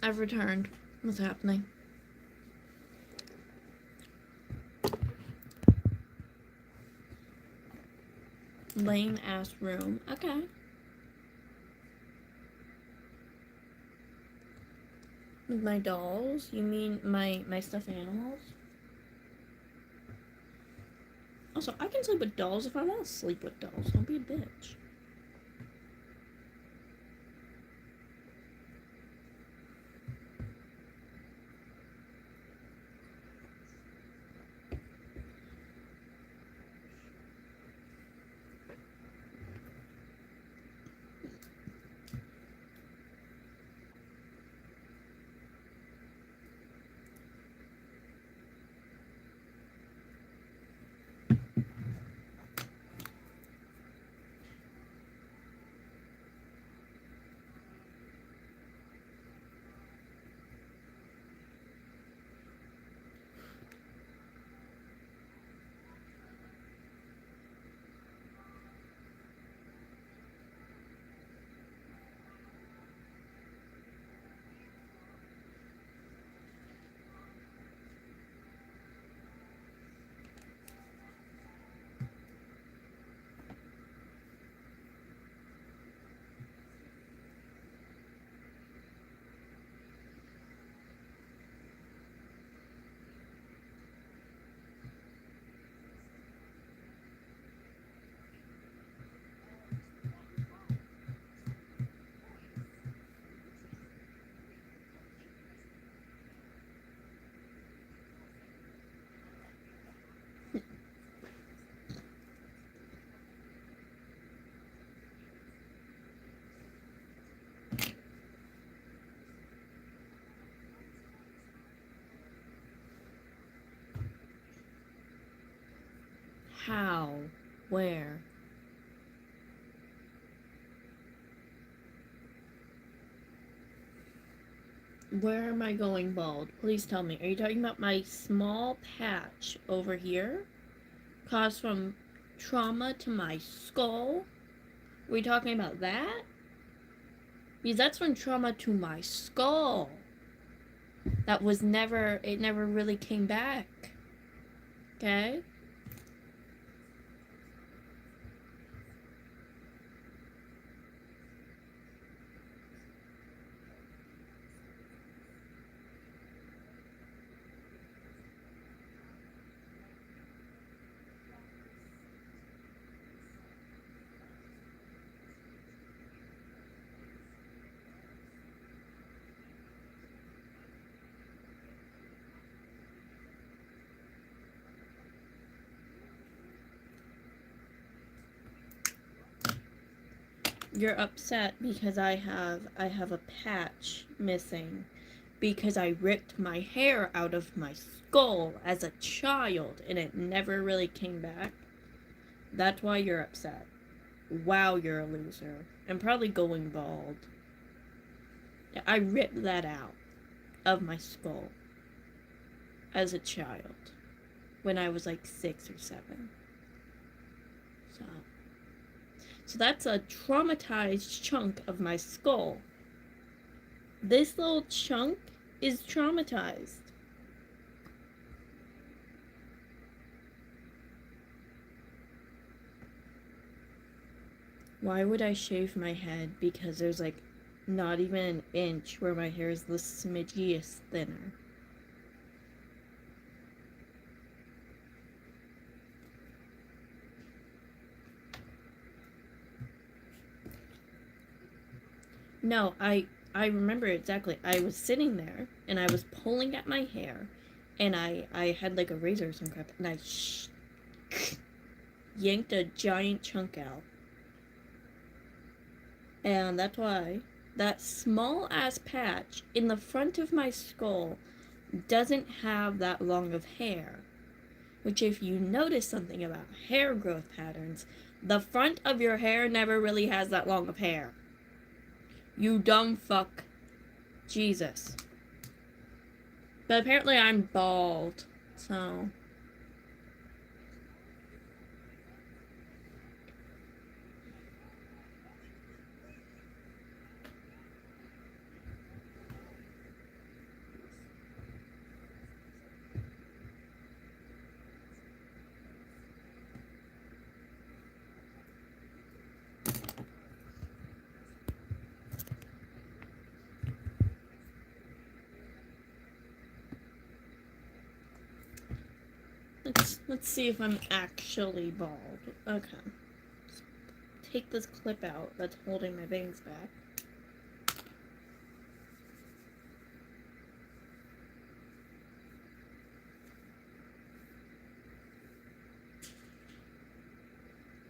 Speaker 1: I've returned. What's happening? Lame ass room. Okay. With my dolls? You mean my stuffed animals? Also, I can sleep with dolls if I want to sleep with dolls. Don't be a bitch. How? Where? Where am I going bald? Please tell me. Are you talking about my small patch over here? Caused from trauma to my skull? Are we talking about that? Because that's from trauma to my skull. That was never, it never really came back. Okay? You're upset because I have a patch missing because I ripped my hair out of my skull as a child and it never really came back. That's why you're upset. Wow, you're a loser. And probably going bald. I ripped that out of my skull as a child when I was like 6 or 7. So that's a traumatized chunk of my skull. This little chunk is traumatized. Why would I shave my head? Because there's like not even an inch where my hair is the smidgiest thinner. No, I remember exactly. I was sitting there and I was pulling at my hair and I had like a razor or some crap and I yanked a giant chunk out. And that's why that small ass patch in the front of my skull doesn't have that long of hair. Which, if you notice something about hair growth patterns, the front of your hair never really has that long of hair. You dumb fuck. Jesus. But apparently I'm bald, so... Let's see if I'm actually bald. Okay. Take this clip out that's holding my bangs back.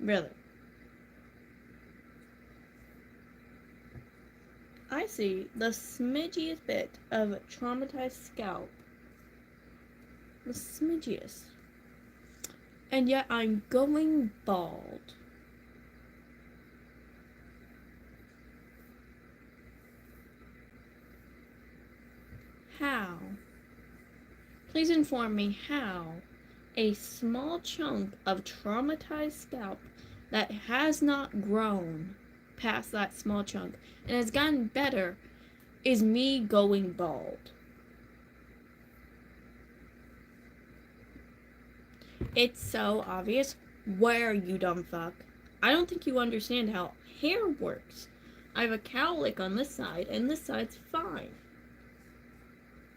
Speaker 1: Really. I see the smidgiest bit of traumatized scalp. The smidgiest. And yet I'm going bald. How? Please inform me how a small chunk of traumatized scalp that has not grown past that small chunk and has gotten better is me going bald. It's so obvious. Where, you dumb fuck? I don't think you understand how hair works. I have a cowlick on this side, and this side's fine.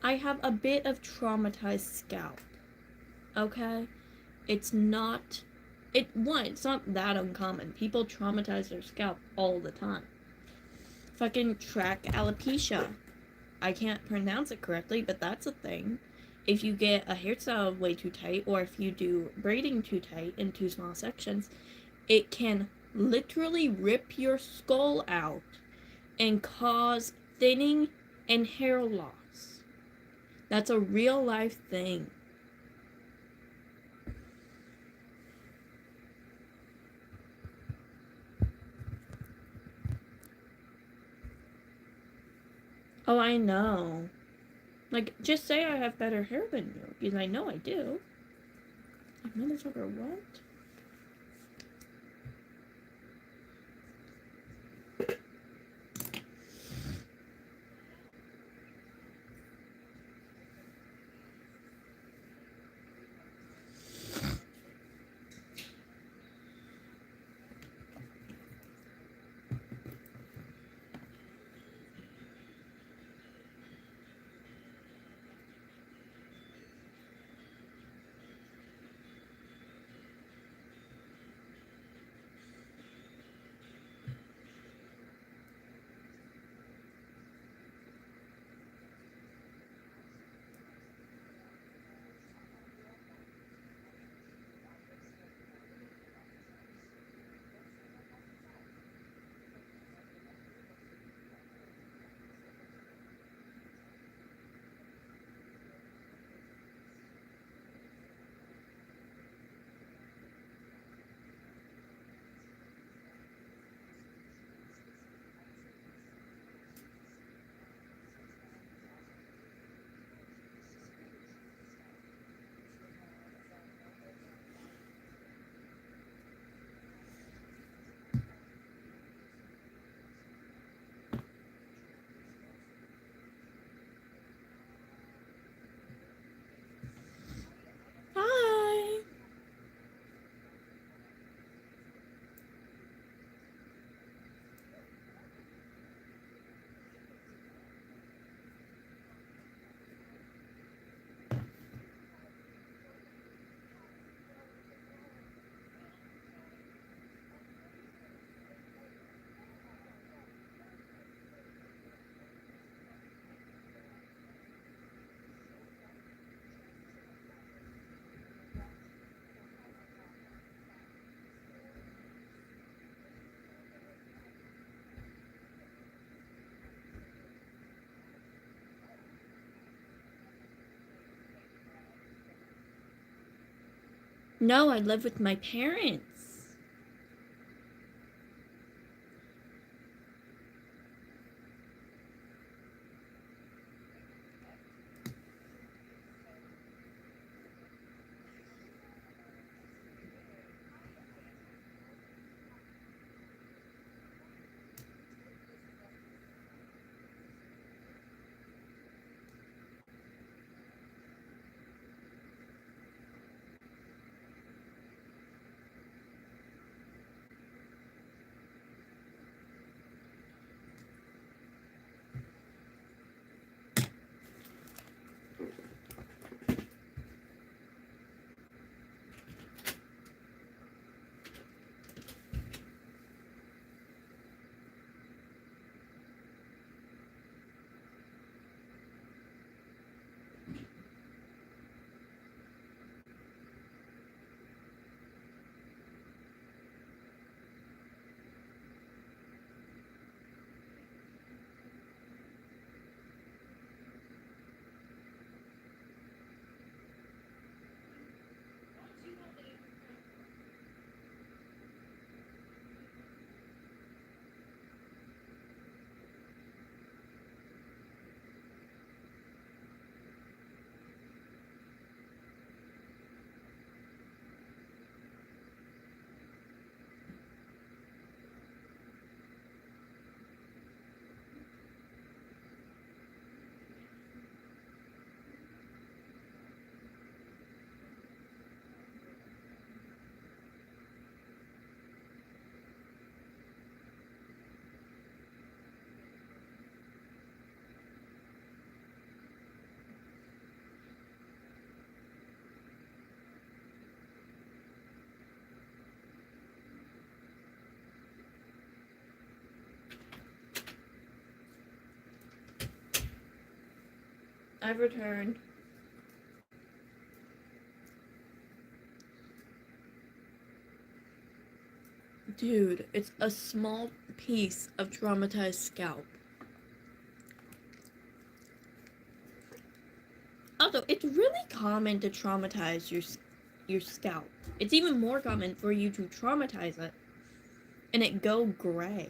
Speaker 1: I have a bit of traumatized scalp. Okay? It's not... It's not that uncommon. People traumatize their scalp all the time. Fucking track alopecia. I can't pronounce it correctly, but that's a thing. If you get a hairstyle way too tight, or if you do braiding too tight in too small sections, it can literally rip your skull out and cause thinning and hair loss. That's a real life thing. Oh, I know. Like, just say I have better hair than you, because I know I do. Like, motherfucker, what? Hi! No, I live with my parents. I've returned. Dude, it's a small piece of traumatized scalp. Also, it's really common to traumatize your scalp. It's even more common for you to traumatize it and it go gray.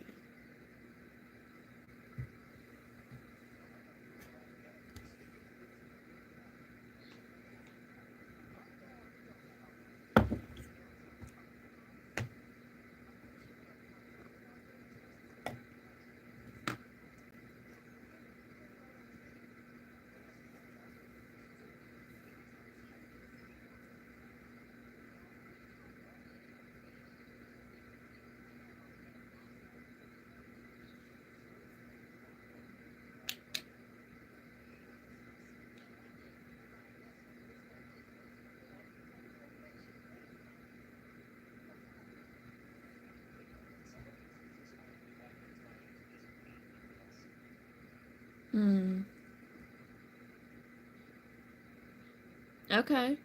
Speaker 1: Okay.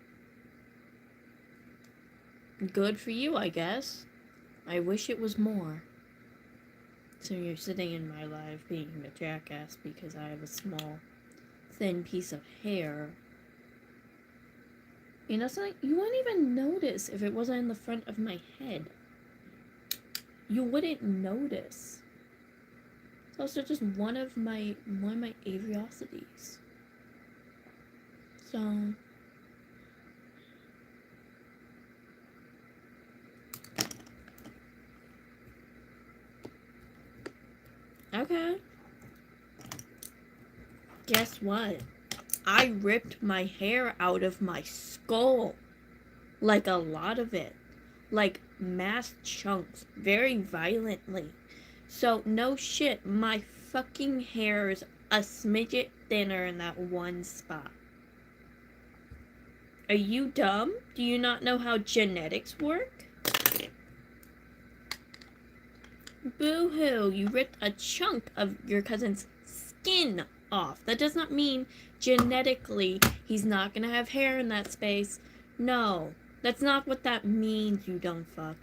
Speaker 1: Good for you, I guess. I wish it was more. So you're sitting in my life being a jackass because I have a small, thin piece of hair. You know something? You wouldn't even notice if it wasn't in the front of my head. You wouldn't notice. It's also just one of my aviosities. So okay. Guess what? I ripped my hair out of my skull. Like a lot of it. Like mass chunks. Very violently. So, no shit, my fucking hair is a smidget thinner in that one spot. Are you dumb? Do you not know how genetics work? Boo hoo, you ripped a chunk of your cousin's skin off. That does not mean genetically he's not gonna have hair in that space. No, that's not what that means, you dumb fuck.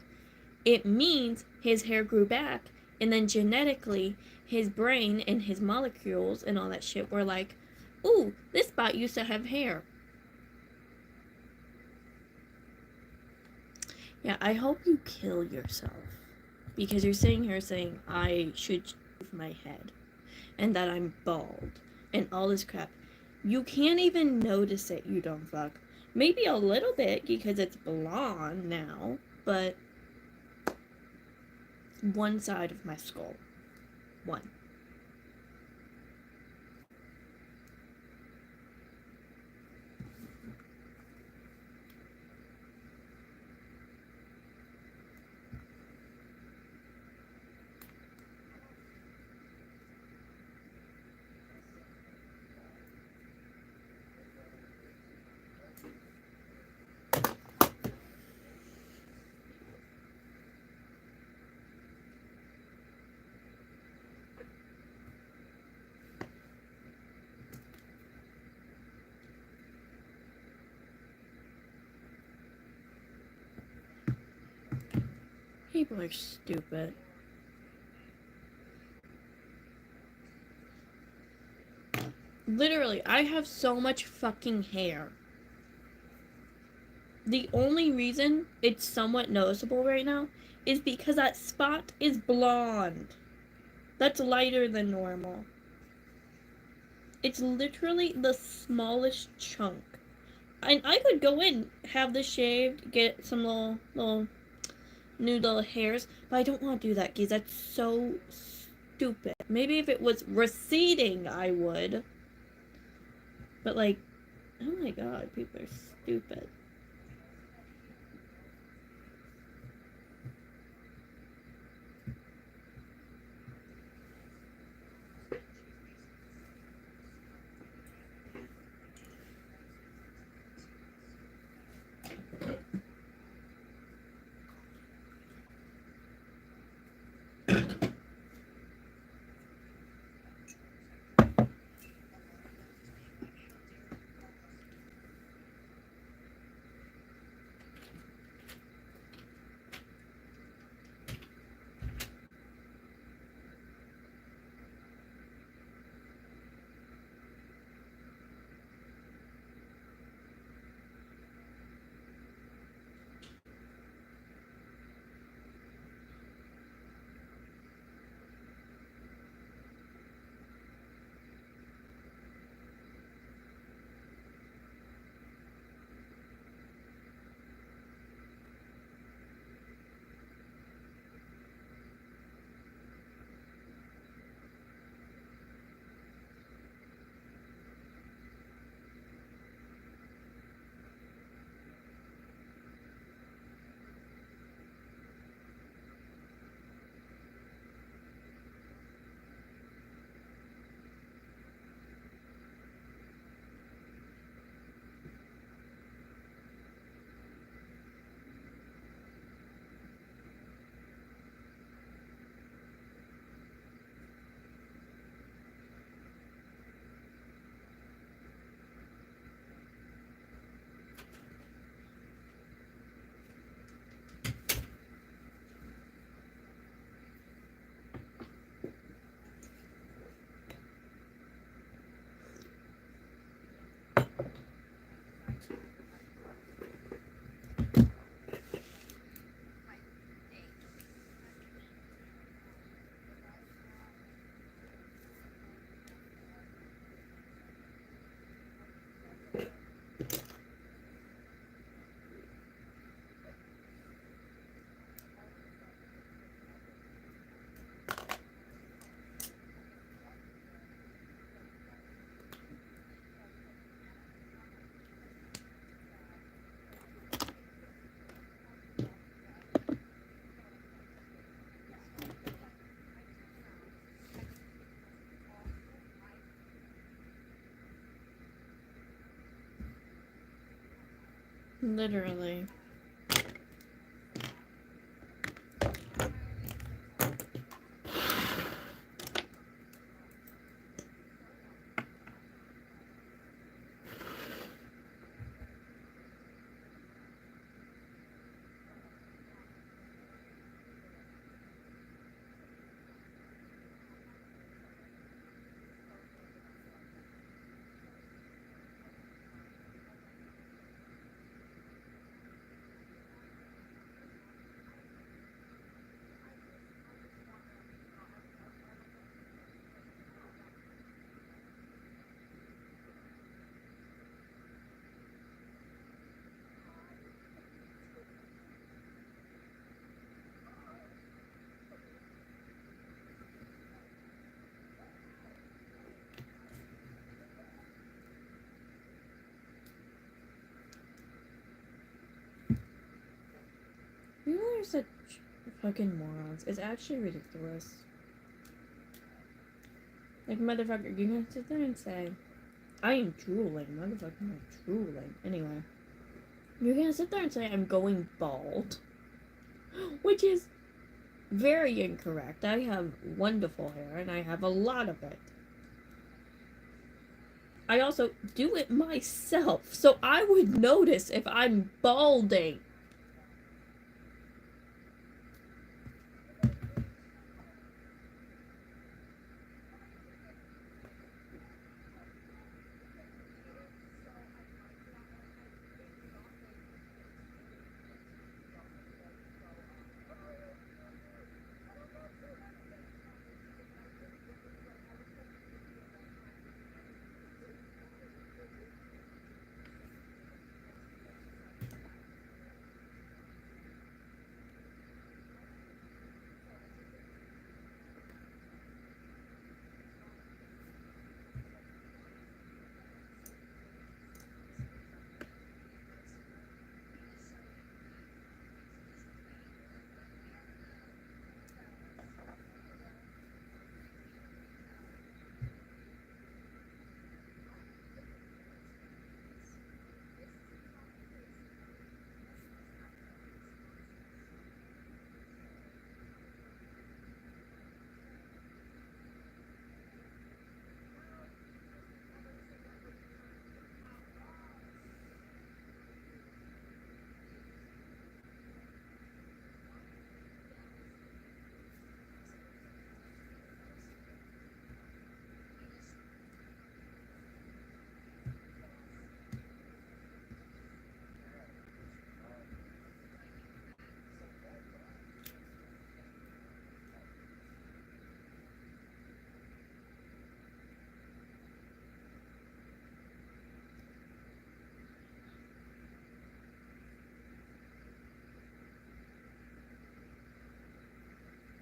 Speaker 1: It means his hair grew back, and then genetically, his brain and his molecules and all that shit were like, ooh, this spot used to have hair. Yeah, I hope you kill yourself. Because you're sitting here saying I should shave my head and that I'm bald and all this crap. You can't even notice it, you dumb fuck. Maybe a little bit because it's blonde now, but one side of my skull. One. People are stupid. Literally, I have so much fucking hair. The only reason it's somewhat noticeable right now is because that spot is blonde. That's lighter than normal. It's literally the smallest chunk. And I could go in, have this shaved, get some little new little hairs, but I don't want to do that because that's so stupid. Maybe if it was receding, I would. But like, oh my god, people are stupid. Literally. People are such fucking morons. It's actually ridiculous. Like, motherfucker, you can sit there and say, I am drooling. Motherfucker, I'm drooling. Anyway. You're gonna sit there and say I'm going bald. Which is very incorrect. I have wonderful hair and I have a lot of it. I also do it myself, so I would notice if I'm balding.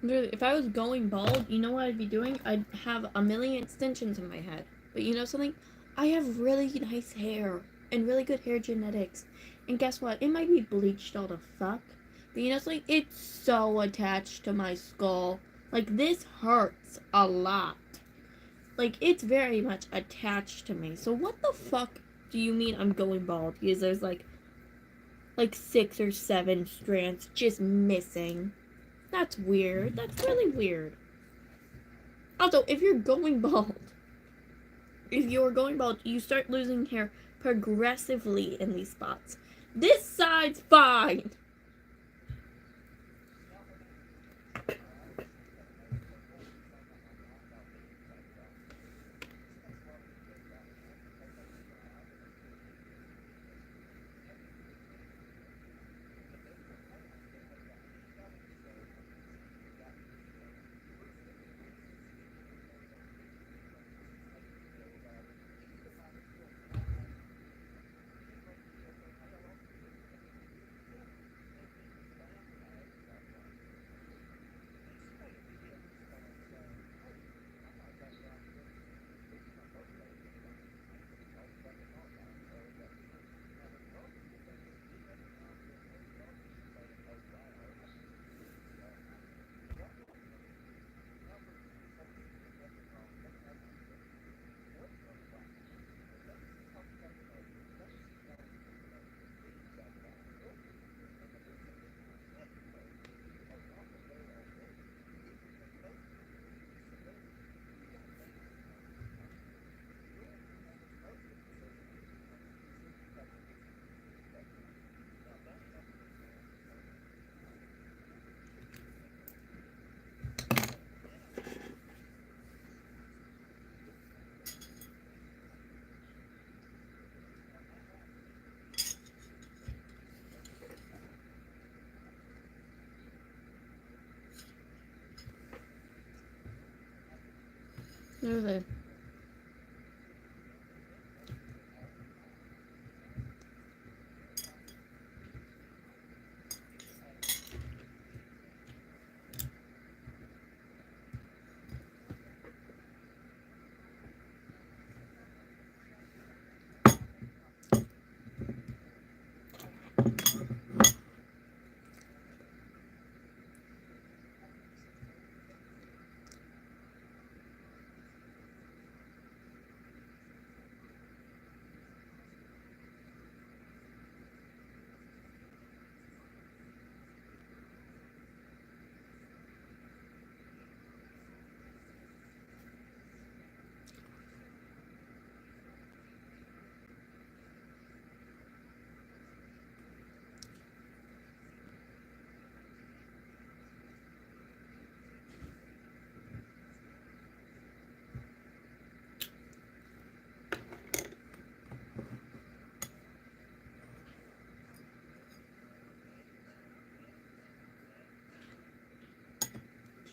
Speaker 1: Literally, if I was going bald, you know what I'd be doing? I'd have a million extensions in my head. But you know something? I have really nice hair and really good hair genetics. And guess what? It might be bleached all the fuck. But you know something? It's so attached to my skull. Like, this hurts a lot. Like, it's very much attached to me. So what the fuck do you mean I'm going bald? Because there's like 6 or 7 strands just missing. That's weird. That's really weird. Also, if you're going bald, you start losing hair progressively in these spots. This side's fine. Really.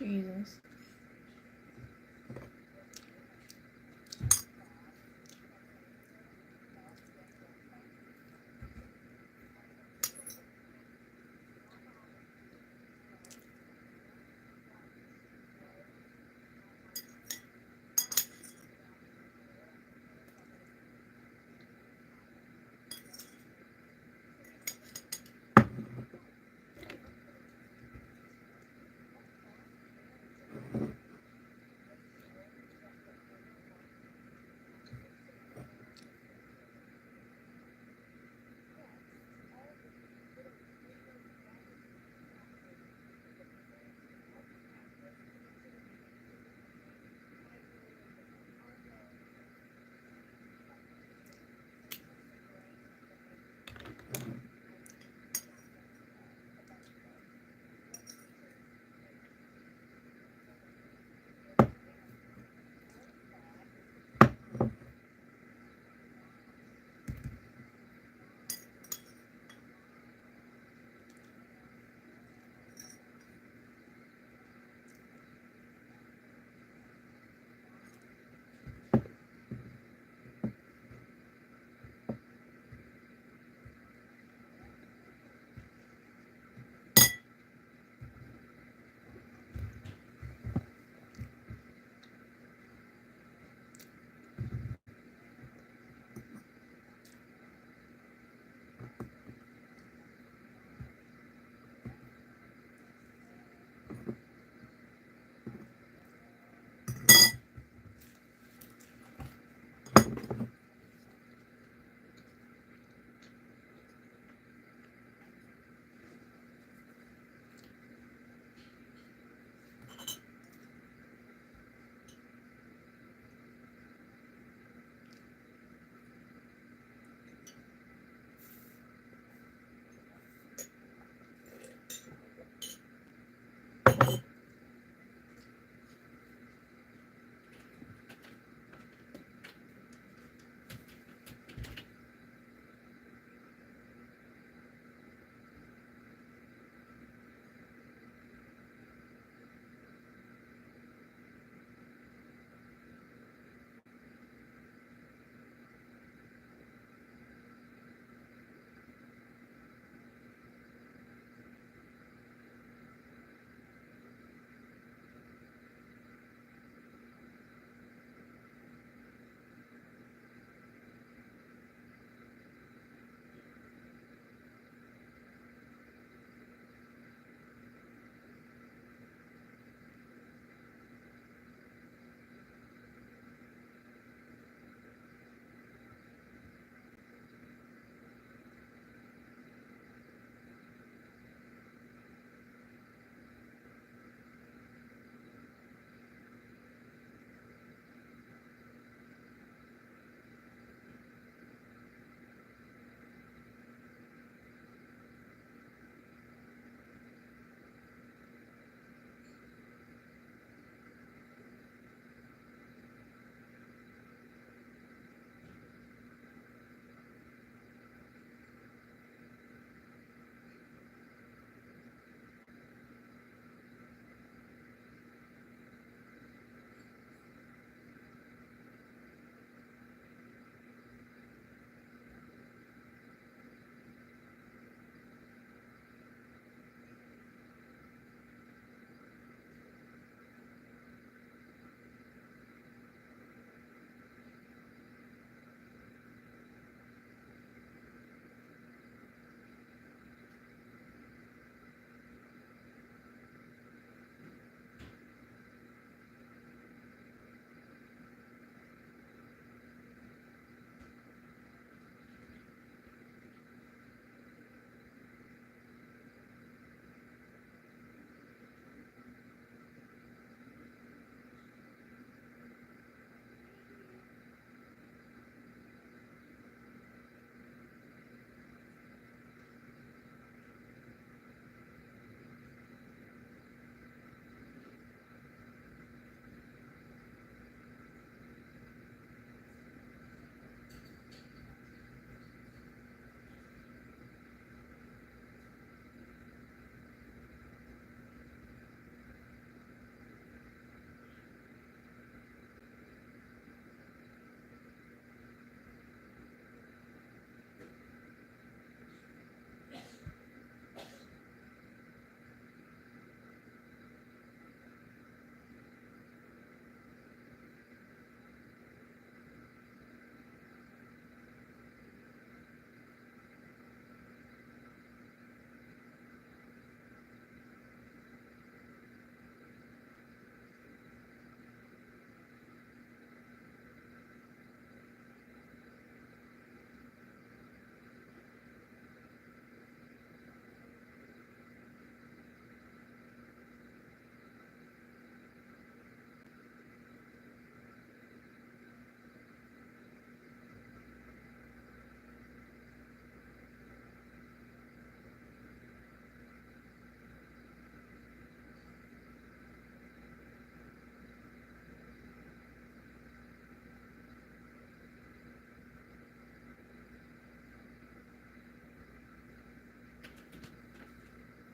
Speaker 1: Jesus.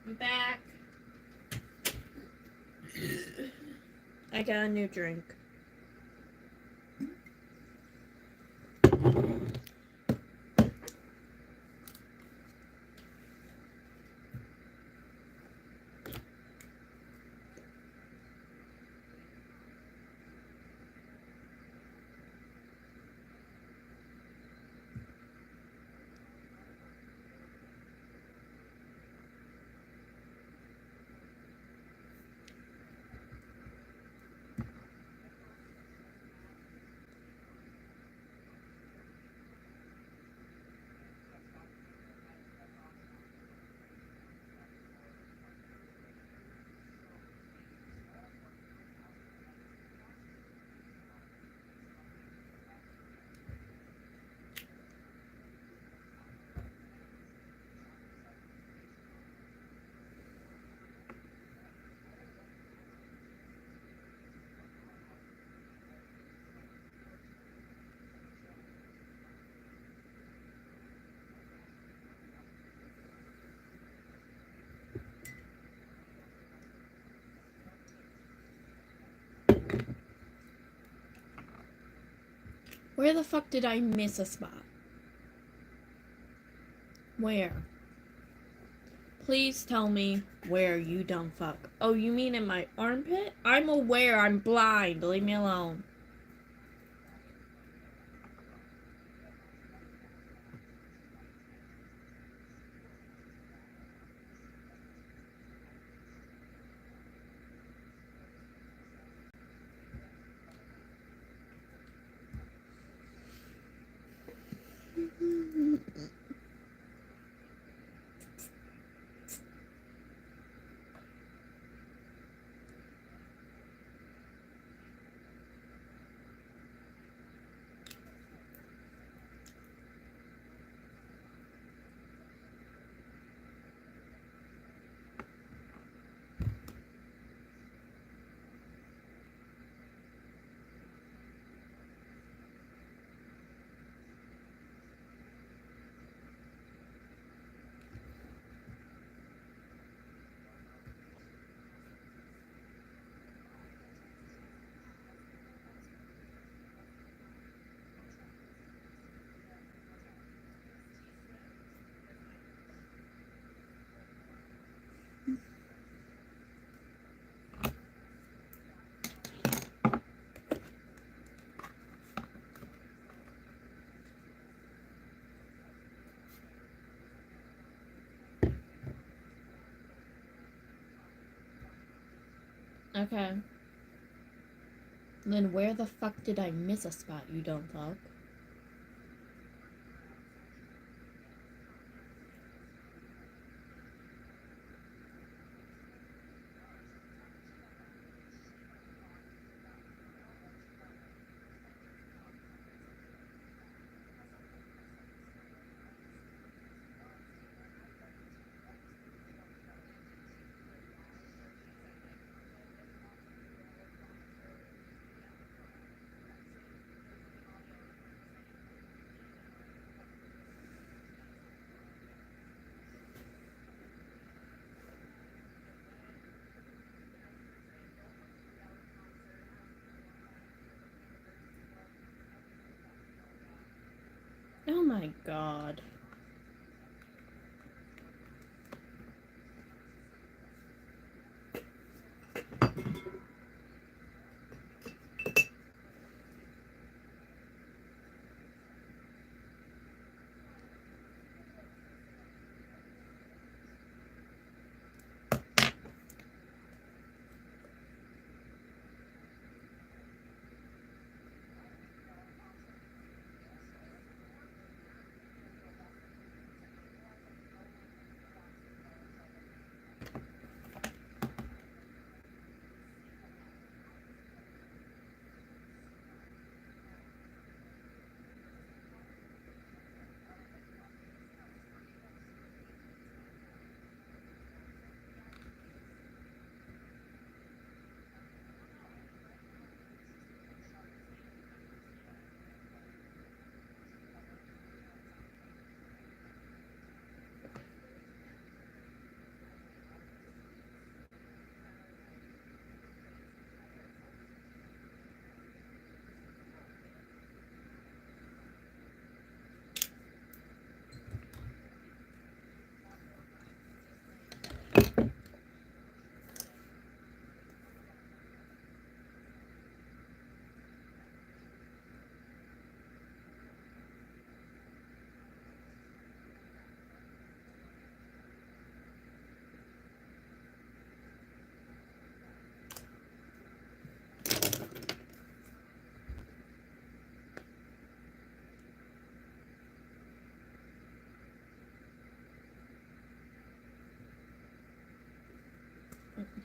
Speaker 1: I'm back. I got a new drink. Where the fuck did I miss a spot? Where? Please tell me where, you dumb fuck. Oh, you mean in my armpit? I'm aware I'm blind. Leave me alone. Okay. Then where the fuck did I miss a spot, you dumb fuck? Oh my god.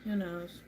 Speaker 1: Who knows?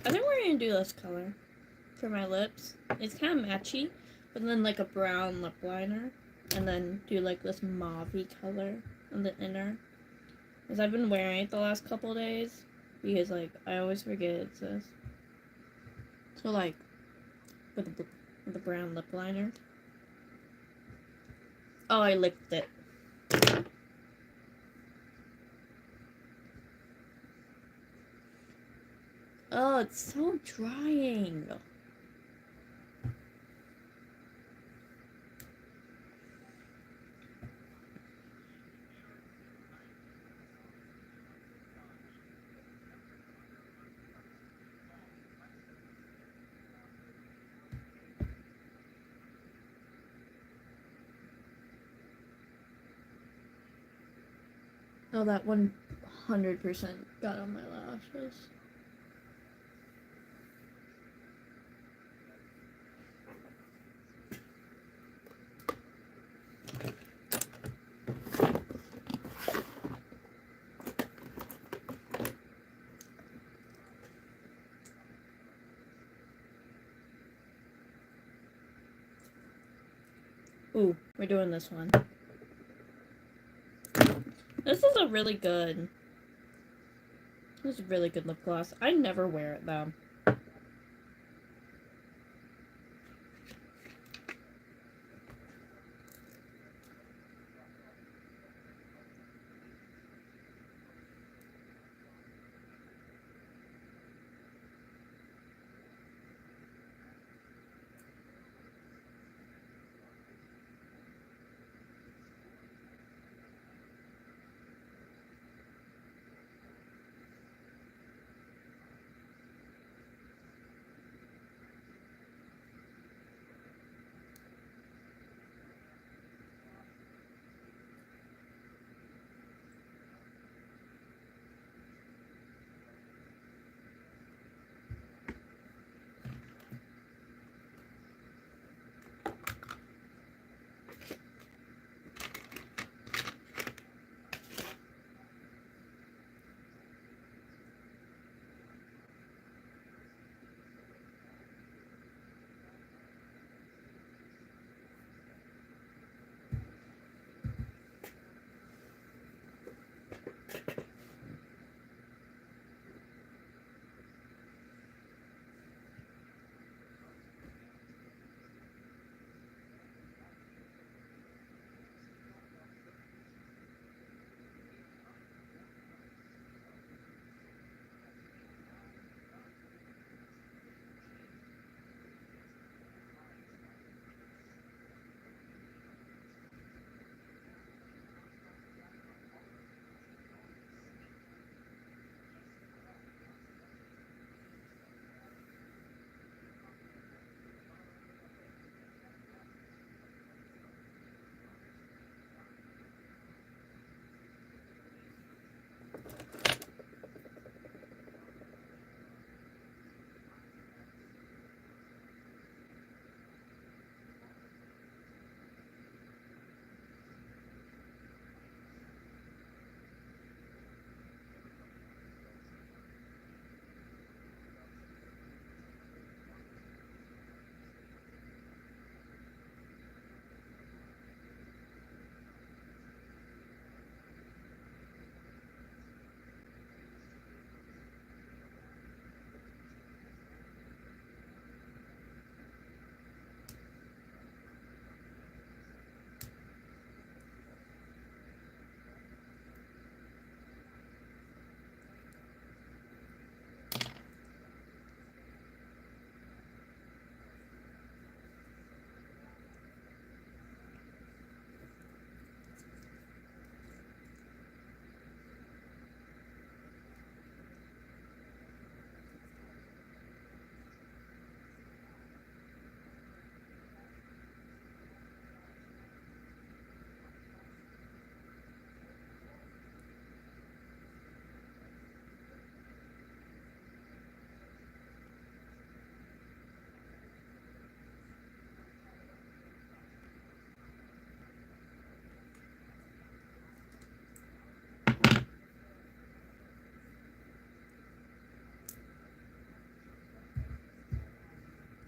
Speaker 1: I think we're gonna do this color for my lips. It's kind of matchy, but then like a brown lip liner, and then do like this mauve color on the inner. Because I've been wearing it the last couple days, because like I always forget it's this. So like with the brown lip liner. Oh, I licked it. Oh, it's so drying. Oh, that 100% got on my lashes. Ooh, we're doing this one. This is a really good. This is a really good lip gloss. I never wear it though.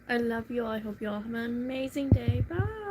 Speaker 1: I love you all. I hope you all have an amazing day. Bye.